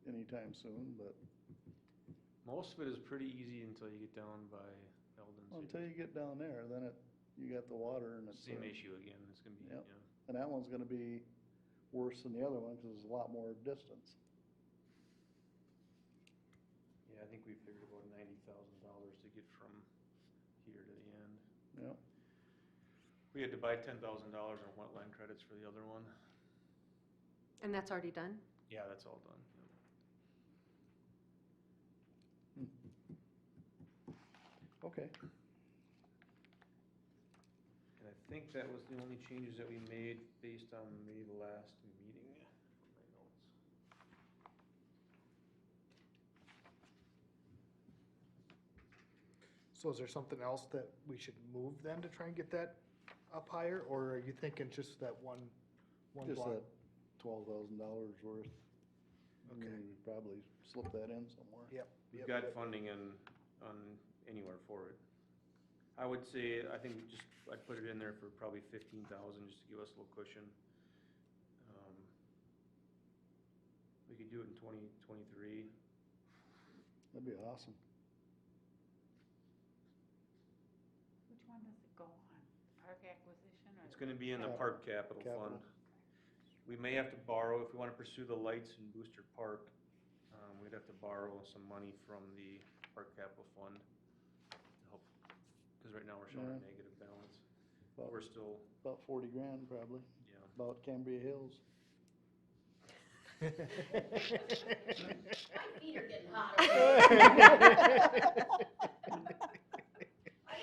anytime soon, but Most of it is pretty easy until you get down by Eldon until City. you get down there, then you got the water and it's. Same issue again, it's gonna be, Yep. yeah. And that one's gonna be worse than the other one, cause there's a lot more distance. Yeah, I think we figured about $90,000 to get from here to the end. Yep. We had to buy $10,000 in wetland credits for the other one. And that's already done? Yeah, that's all done. yeah. Okay. And I think that was the only changes that we made based on maybe the last meeting. My notes. So is there something else that we should move then to try and get that up higher, or are you thinking just that one Just block? that $12,000 worth. Okay. Probably slip that in somewhere. Yep. We've yep, got yep. funding on anywhere for it. I would say, I think I'd put it in there for probably 15,000 just to give us a little cushion. We could do it in 2023. That'd be awesome. Which one does it go on? Park acquisition or? It's gonna be in the Cap- park capital fund. capital. We may have to borrow, if we wanna pursue the lights in Booster Park, we'd have to borrow some money from the park capital fund to help, cause right now we're showing a Yeah. negative balance. About, We're still, about 40 grand probably, yeah. about Cambria Hills. My feet are getting hot. I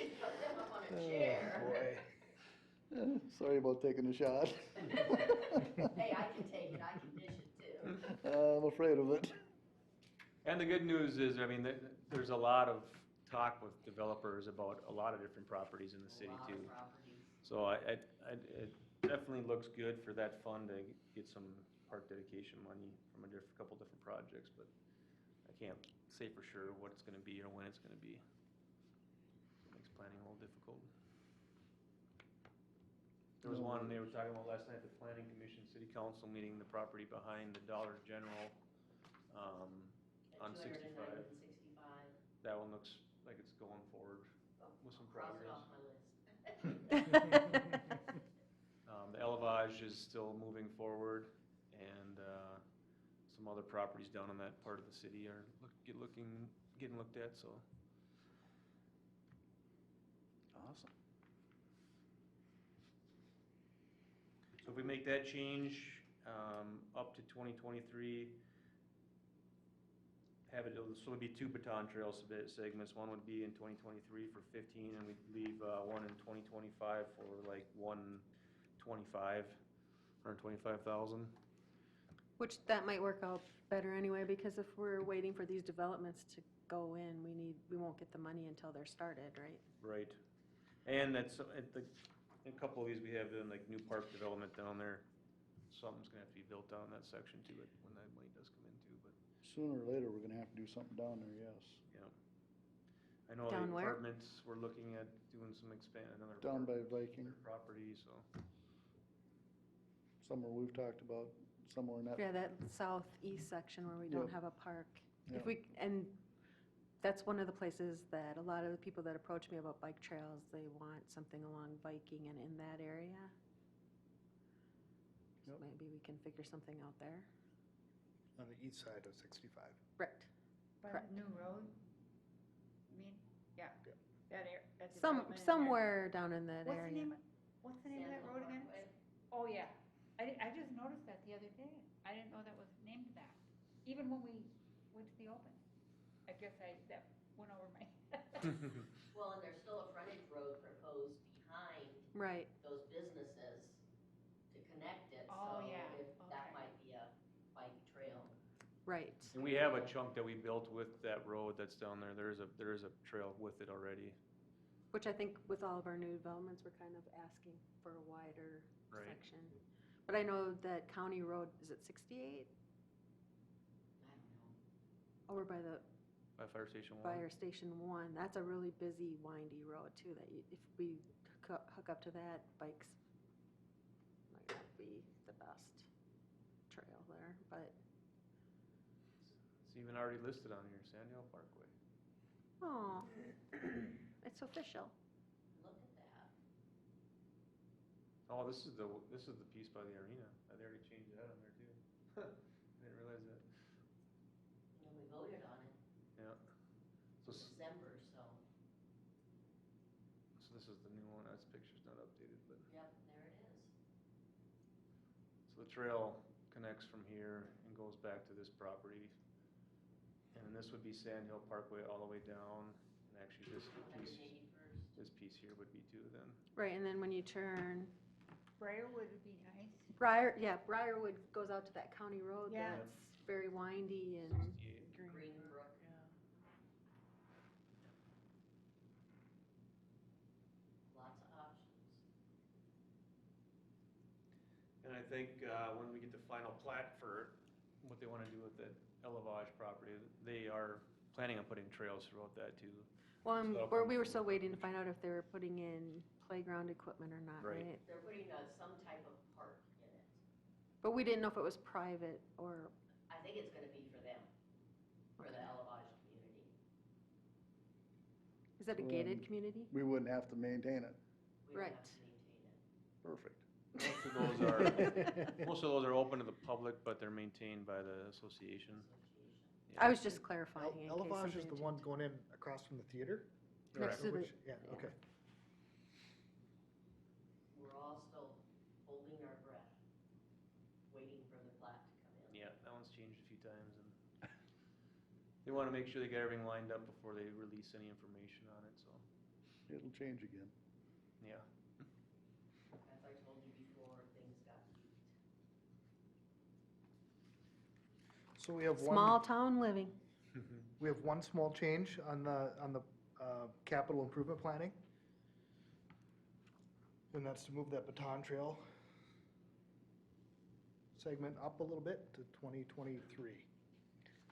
just put them up on a chair. Boy. Sorry about taking a shot. Hey, I can take it, I can dish it too. I'm afraid of it. And the good news is, I mean, there's a lot of talk with developers about a lot of different properties in the city too. So it definitely looks good for that fund to get some park dedication money from a couple different projects, but I can't say for sure what it's gonna be or when it's gonna be. planning a little difficult. There was one they were talking about last night, the planning commission, city council meeting, the property behind the Dollar General, on 65. 265. That one looks like it's going forward with some Cross it progress. off my list. The Elevage is still moving forward, and some other properties down in that part of the city are getting looked at, so. Awesome. So if we make that change, up to 2023, have it, so it'd be 2 baton trail segments. One would be in 2023 for 15, and we'd leave one in 2025 for like 125,000. Which that might work out better anyway, because if we're waiting for these developments to go in, we won't get the money until they're started, right? Right. And that's, a couple of these we have in like new park development down there. Something's gonna have to be built down that section too, but when that money does come in too, but, Sooner or later, we're gonna have to do something down there, yes. yeah. I know Down the where? apartments, we're looking at doing some another. Down by apartment, Viking. their property, so. Somewhere we've talked about, somewhere in that. Yeah, that southeast section where we don't Yep. have a park. Yep. And that's one of the places that a lot of the people that approach me about bike trails, they want something along Viking and in that area. So Yep. maybe we can figure something out there. On the east side of 65. Right. By Correct. the new road? I mean, yeah, Yep. that area, that development in there. Somewhere down in that What's the area. name, what's the name of that Sandhill road again? Parkway. Oh, yeah. I just noticed that the other day. I didn't know that was named that. Even when we went to the open. I guess that went over my head. Well, and there's still a frontage road proposed behind Right. those businesses to connect it, Oh, so yeah, if that okay. might be a bike trail. Right. And we have a chunk that we built with that road that's down there. There is a trail with it already. Which I think with all of our new developments, we're kind of asking for a wider Right. section. But I know that county road, is it 68? I don't know. Over by the By Fire Station 1. Fire Station 1, that's a really busy, windy road too, that if we hook up to that, bikes might not be the best trail there, but, It's even already listed on here, Sandhill Parkway. oh, it's official. Look at that. Oh, this is the piece by the arena. They already changed that on there too. I didn't realize that. And we voted on it Yeah. in December, so, So this is the new one. This picture's not updated, but. yep, there it is. So the trail connects from here and goes back to this property. And then this would be Sandhill Parkway all the way down, and actually this piece, 181st. piece here would be too then. Right, and then when you turn, Briarwood would be nice. Briarwood goes out to that county road Yeah. that's very windy and 68. Greenbrook. Lots of options. And I think, when we get the final plat for what they wanna do with the Elevage property, they are planning on putting trails throughout that too. well, So that'll we come were from- still waiting to find out if they were putting in playground equipment or not, Right. right? They're putting some type of park in it. But we didn't know if it was private or, I think it's gonna be for them, for the Elevage community. is that a gated community? We wouldn't have to maintain it. We don't have Right. to maintain it. Perfect. Most of those are, most of those are open to the public, but they're maintained by the association. Association. I was just clarifying in case Elevage is somebody the had one changed. going in across from the theater? Next to the, Which- Yeah, yeah. okay. We're all still holding our breath, waiting for the plat to come in. Yeah, that one's changed a few times, and they wanna make sure they get everything lined up before they release any information on it, so, It'll change again. yeah. As I told you before, things got leaked. So we have small town living. we have one small change on the capital improvement planning. And that's to move that baton trail segment up a little bit to 2023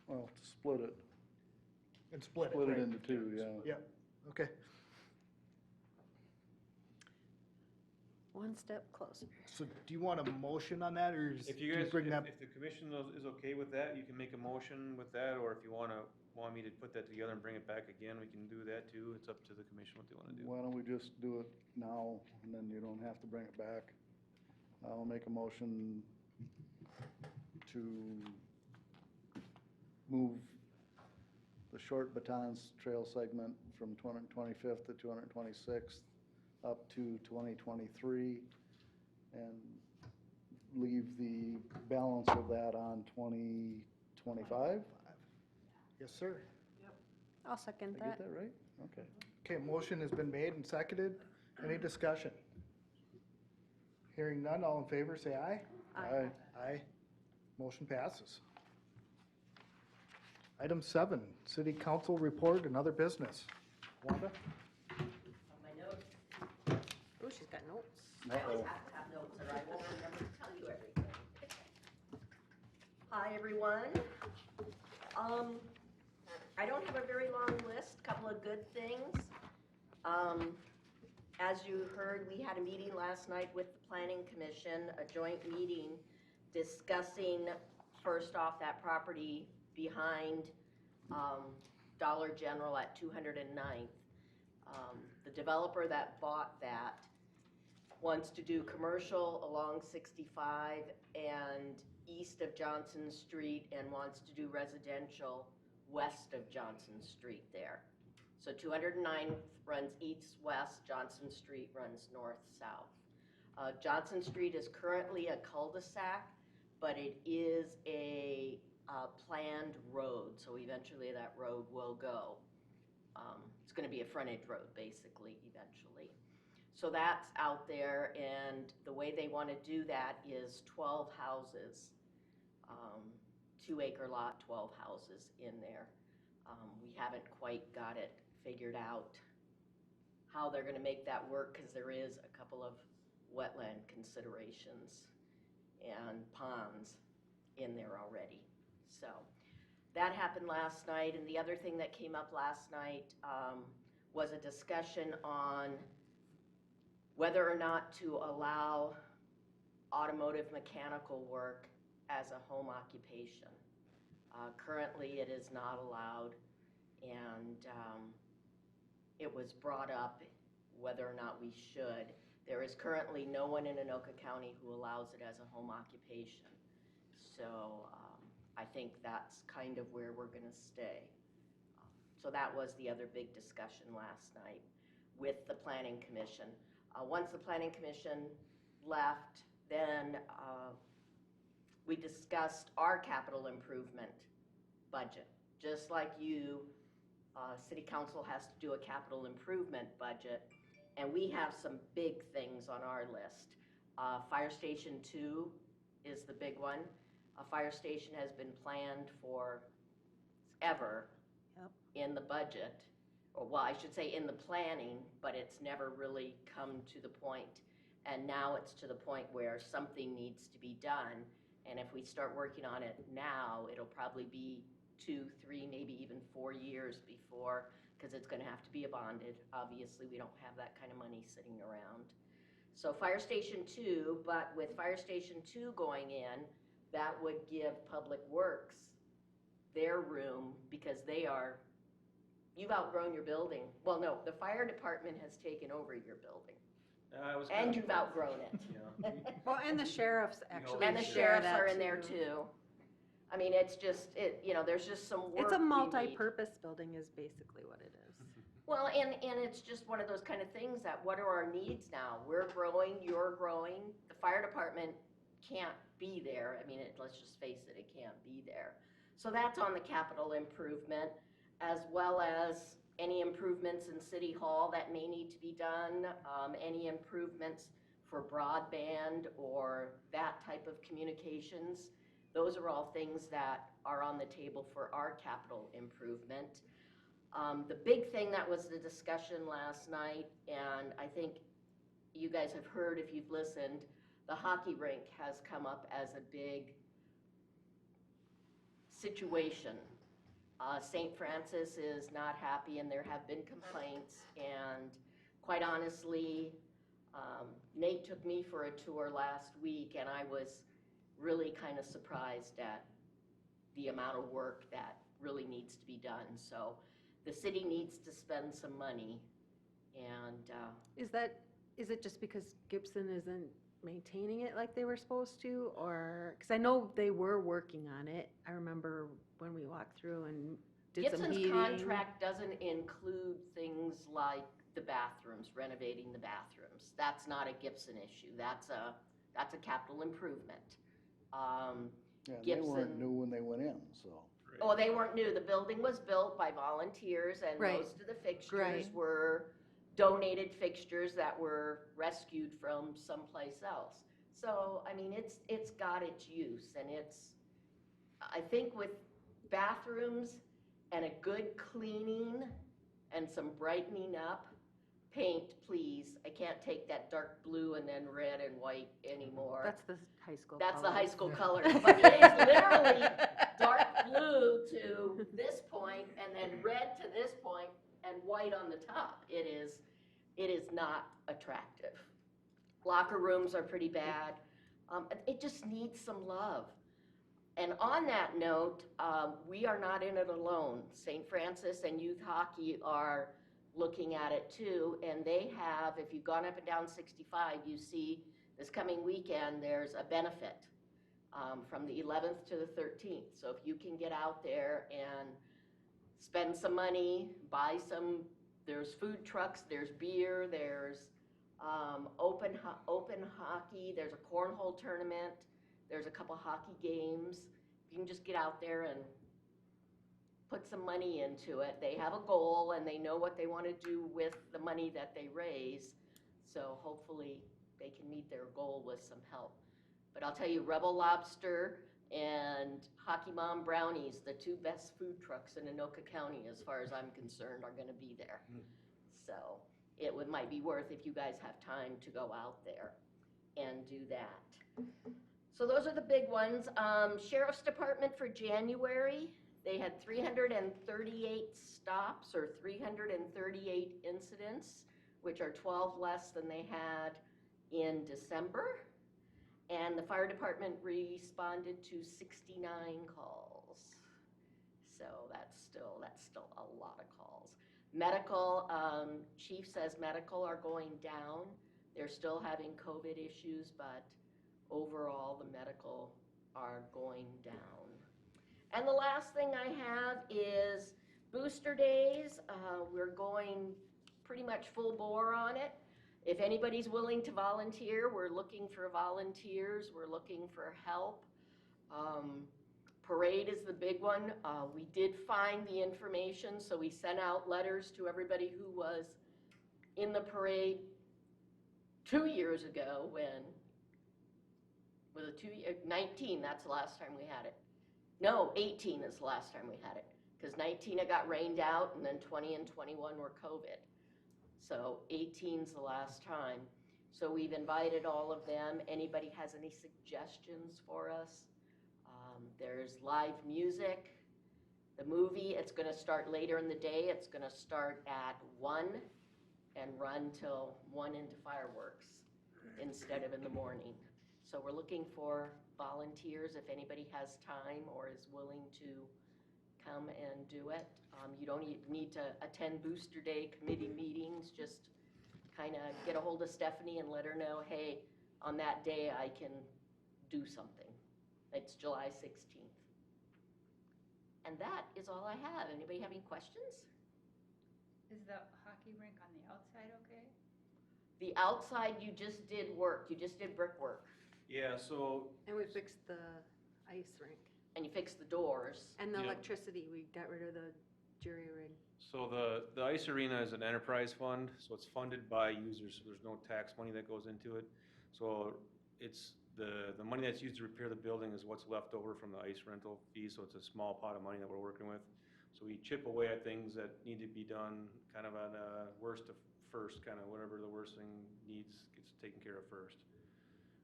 Well, to split it, and split it, split it right? into two, yeah. Yep, okay. one step closer. So do you want a motion on that, or If do you you guys, bring that? if the commission is okay with that, you can make a motion with that, or if you want me to put that together and bring it back again, we can do that too. It's up to the commission what they wanna do. Why don't we just do it now, and then you don't have to bring it back? I'll make a motion to move the short Batons Trail segment from 225th to 226th up to 2023, and leave the balance of that on 2025? Yes, sir. I'll second Did I get that. that right? Okay. Okay, motion has been made and seconded. Any discussion? Hearing none, all in favor, say aye. Aye. Aye. Motion passes. Item 7, city council report and other business. Wanda? On my notes, Oh, she's got notes. I always Uh-oh. have to have notes or I won't remember to tell you everything. Hi, everyone. I don't have a very long list, couple of good things. As you heard, we had a meeting last night with the Planning Commission, a joint meeting discussing, first off, that property behind Dollar General at 209th. The developer that bought that wants to do commercial along 65 and east of Johnson Street, and wants to do residential west of Johnson Street there. So 209th runs east-west, Johnson Street runs north-south. Johnson Street is currently a cul-de-sac, but it is a planned road, so eventually that road will go. It's gonna be a frontage road, basically, eventually. So that's out there, and the way they wanna do that is 12 houses, 2-acre lot, 12 houses in there. We haven't quite got it figured out how they're gonna make that work, because there is a couple of wetland considerations and ponds in there already. So that happened last night, and the other thing that came up last night was a discussion on whether or not to allow automotive mechanical work as a home occupation. Currently, it is not allowed, and it was brought up whether or not we should. There is currently no one in Anoka County who allows it as a home occupation. So I think that's kind of where we're gonna stay. So that was the other big discussion last night with the Planning Commission. Once the Planning Commission left, then we discussed our capital improvement budget. Just like you, City Council has to do a capital improvement budget, and we have some big things on our list. Fire Station 2 is the big one. A fire station has been planned for ever in the budget, or well, I should say in the planning, but it's never really come to the point. And now it's to the point where something needs to be done. And if we start working on it now, it'll probably be 2, 3, maybe even 4 years before, because it's gonna have to be bonded. Obviously, we don't have that kind of money sitting around. So Fire Station 2, but with Fire Station 2 going in, that would give Public Works their room, because you've outgrown your building. Well, no, the fire department has taken over your building, and you've outgrown it. Yeah. Well, and the sheriffs actually And the share sheriffs that are in there too. I mean, it's just, there's just some work It's a we need. multi-purpose building is basically what it is. Well, and it's just one of those kind of things that, what are our needs now? We're growing, you're growing, the fire department can't be there. I mean, let's just face it, it can't be there. So that's on the capital improvement, as well as any improvements in City Hall that may need to be done, any improvements for broadband or that type of communications. Those are all things that are on the table for our capital improvement. The big thing that was the discussion last night, and I think you guys have heard if you've listened, the hockey rink has come up as a big situation. St. Francis is not happy, and there have been complaints, and quite honestly, Nate took me for a tour last week, and I was really kind of surprised at the amount of work that really needs to be done. So the city needs to spend some money, and Is it just because Gibson isn't maintaining it like they were supposed to, or, because I know they were working on it. I remember when we walked through and did some Gibson's heating. contract doesn't include things like the bathrooms, renovating the bathrooms. That's not a Gibson issue. That's a capital improvement. Yeah, they weren't Gibson- new when they went in, so. Oh, they weren't new. The building was built by volunteers, and Right. most of the fixtures Right. were donated fixtures that were rescued from someplace else. So, I mean, it's got its use, and I think with bathrooms and a good cleaning and some brightening up, paint, please. I can't take that dark blue and then red and white anymore. That's the high school. That's the high colors. school color, but it is literally dark blue to this point, and then red to this point, and white on the top. It is not attractive. Locker rooms are pretty bad. It just needs some love. And on that note, we are not in it alone. St. Francis and youth hockey are looking at it too, and they have, if you've gone up and down 65, you see this coming weekend, there's a benefit from the 11th to the 13th. So if you can get out there and spend some money, buy some, there's food trucks, there's beer, there's open hockey, there's a cornhole tournament, there's a couple hockey games. You can just get out there and put some money into it. They have a goal and they know what they want to do with the money that they raise. So hopefully they can meet their goal with some help. But I'll tell you, Rebel Lobster and Hockey Mom Brownies, the two best food trucks in Anoka County, as far as I'm concerned, are going to be there. So it might be worth, if you guys have time, to go out there and do that. So those are the big ones. Sheriff's Department for January, they had 338 stops or 338 incidents, which are 12 less than they had in December. And the fire department responded to 69 calls. So that's still a lot of calls. Medical, chief says medical are going down. They're still having COVID issues, but overall the medical are going down. And the last thing I have is booster days. We're going pretty much full bore on it. If anybody's willing to volunteer, we're looking for volunteers. We're looking for help. Parade is the big one. We did find the information, so we sent out letters to everybody who was in the parade 2 years ago when, was it 19, that's the last time we had it. No, 18 is the last time we had it, because 19 it got rained out, and then 20 and 21 were COVID. So 18's the last time. So we've invited all of them. Anybody has any suggestions for us? There's live music. The movie, it's going to start later in the day. It's going to start at 1 and run till 1 into fireworks instead of in the morning. So we're looking for volunteers if anybody has time or is willing to come and do it. You don't need to attend Booster Day committee meetings. Just kind of get a hold of Stephanie and let her know, hey, on that day I can do something. It's July 16th. And that is all I have. Anybody have any questions? Is the hockey rink on the outside okay? The outside, you just did work. You just did brickwork. Yeah, so And we fixed the ice rink. And you fixed the doors. And the Yeah. electricity, we got rid of the jury rig. So the ice arena is an enterprise fund, so it's funded by users, so there's no tax money that goes into it. So it's, the money that's used to repair the building is what's left over from the ice rental fee, so it's a small pot of money that we're working with. So we chip away at things that need to be done, kind of on worst to first, kind of whatever the worst thing needs gets taken care of first.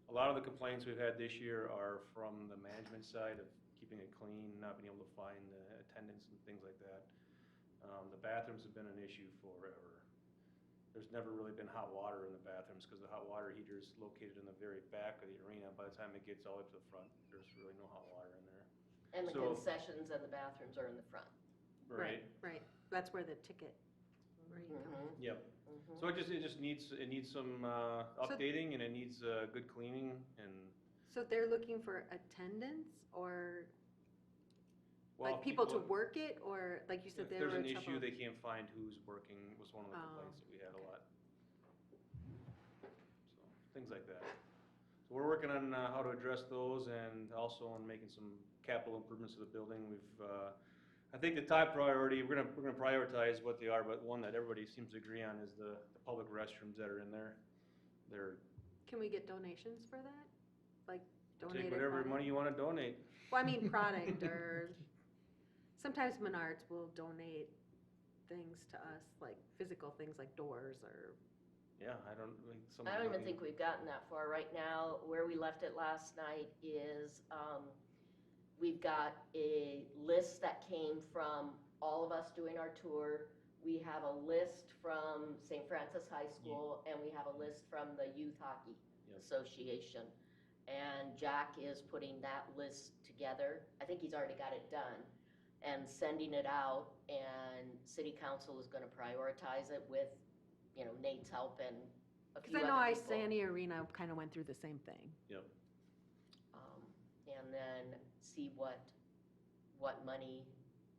A lot of the complaints we've had this year are from the management side of keeping it clean, not being able to find attendance and things like that. The bathrooms have been an issue forever. there's never really been hot water in the bathrooms, because the hot water heater is located in the very back of the arena. By the time it gets all the way to the front, there's really no hot water in there. And the So- concessions and the bathrooms are in the front. Right? Right, that's where the ticket, where you come in. Yep. Mhm. So it just needs some, updating, and it needs, good cleaning, and, So they're looking for attendance or well, like people to work it, or like you said, if there there's were an issue, trouble? they can't find who's working, was one of the Oh, complaints that we had a lot. So, things like that. So we're working on, how to address those, and also on making some capital improvements to the building. We've, I think the top priority, we're gonna prioritize what they are, but one that everybody seems to agree on is the public restrooms that are in there. They're, Can we get donations for that? Like take donated whatever product? money you wanna donate. Well, I mean product or, sometimes Menards will donate things to us, like physical things like doors or, Yeah, I don't, like, some. I don't even think we've gotten that far. Right now, where we left it last night is, we've got a list that came from all of us doing our tour. We have a list from St. Francis High School, and we have a list from the Youth Hockey Yep. Association. And Jack is putting that list together. I think he's already got it done, and sending it out, and city council is gonna prioritize it with, you know, Nate's help and a few because I other know people. Isani Arena kind of went through the same thing. And then see what money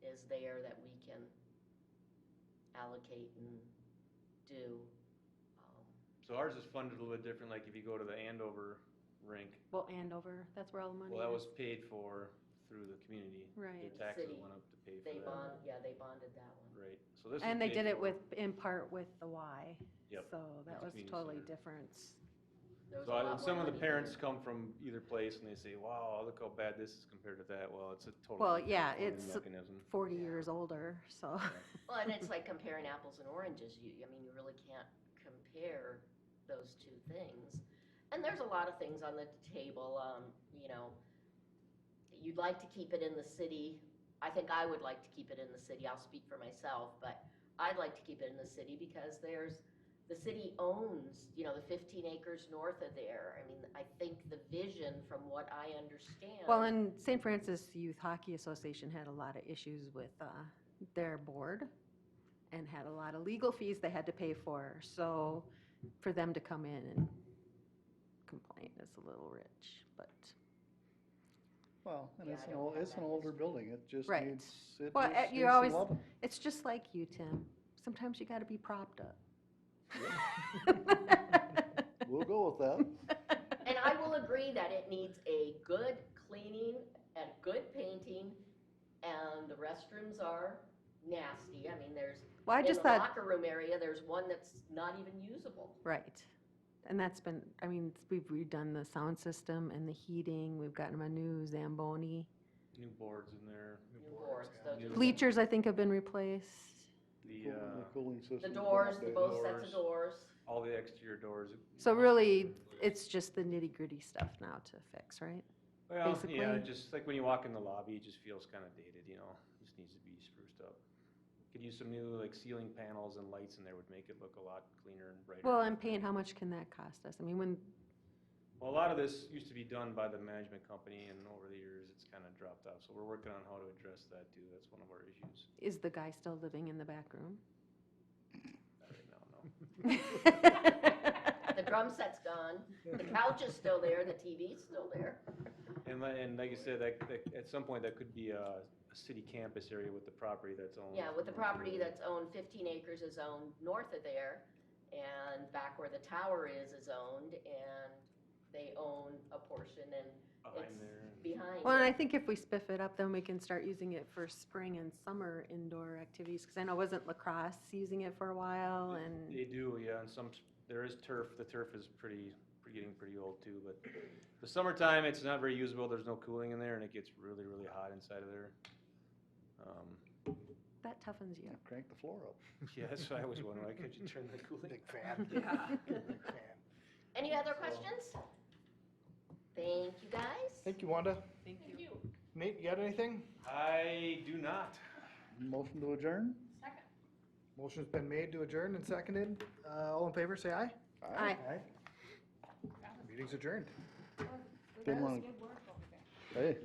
is there that we can allocate and do. So ours is funded a little bit different, like if you go to the Andover rink, Well, Andover, that's where all the money well, that is. was paid for through the community. Right. Their taxes City. went up to pay for They that. they bonded that one. Right, so this is. And they paid did it for. with, in part with the Y. Yep, So that the was community totally center. different. There was So a lot some more of the money parents there. come from either place and they say, wow, look how bad this is compared to that. Well, it's a totally. Well, different yeah, funding it's Mechanism. 40 Yeah. years older, so. Well, and it's like comparing apples and oranges. You really can't compare those two things. And there's a lot of things on the table, you know, you'd like to keep it in the city. I think I would like to keep it in the city. I'll speak for myself, but I'd like to keep it in the city because the city owns, you know, the 15 acres north of there. I mean, I think the vision, from what I understand. Well, and St. Francis Youth Hockey Association had a lot of issues with their board and had a lot of legal fees they had to pay for. So for them to come in and complain is a little rich, but, Well, and Yeah, it's I an don't old, have it's an that older history. building, it just Right. needs, it Well, just you needs some always- loving. it's just like you, Tim. Sometimes you gotta be propped up. We'll go with that. And I will agree that it needs a good cleaning and good painting, and the restrooms are nasty. I mean, there's, Well, I in just the thought, locker room area, there's one that's not even usable. right. And that's been, I mean, we've redone the sound system and the heating. We've gotten them a new Zamboni. New boards in there, New boards, those are- Bleachers, I think, have been replaced. the, The cooling system. The doors, the both sets of doors. all the exterior doors. So really, it's just the nitty-gritty stuff now to fix, right? Well, yeah, basically- just like when you walk in the lobby, it just feels kind of dated, you know, just needs to be spruced up. Could use some new like ceiling panels and lights in there, would make it look a lot cleaner and brighter. Well, I'm paying, how much can that cost us? I mean, when, Well, a lot of this used to be done by the management company, and over the years, it's kind of dropped off, so we're working on how to address that too, that's one of our issues. is the guy still living in the back room? Not right now, no. The drum set's gone, the couch is still there, the TV's still there. And like you said, that, at some point, that could be a city campus area with the property that's owned. Yeah, with the property that's owned, 15 acres is owned north of there, and back where the tower is owned, and they own a portion, and Behind it's there. behind Well, and I it. think if we spiff it up, then we can start using it for spring and summer indoor activities, because I know wasn't lacrosse using it for a while, and, They do, yeah, and there is turf, the turf is getting pretty old too, but the summertime, it's not very usable, there's no cooling in there, and it gets really, really hot inside of there. that toughens you up. Crank the floor up. Yeah, that's what I was wondering, why could you turn the cooling? Big fan. Yeah. Big fan. Any other questions? Thank you, guys. Thank you, Wanda. Thank you. Nate, you got anything? I do not. Motion to adjourn? Second. Motion's been made to adjourn and seconded. All in favor, say aye. Aye. Meeting's adjourned. That Didn't was wanna- good work over there. Hey,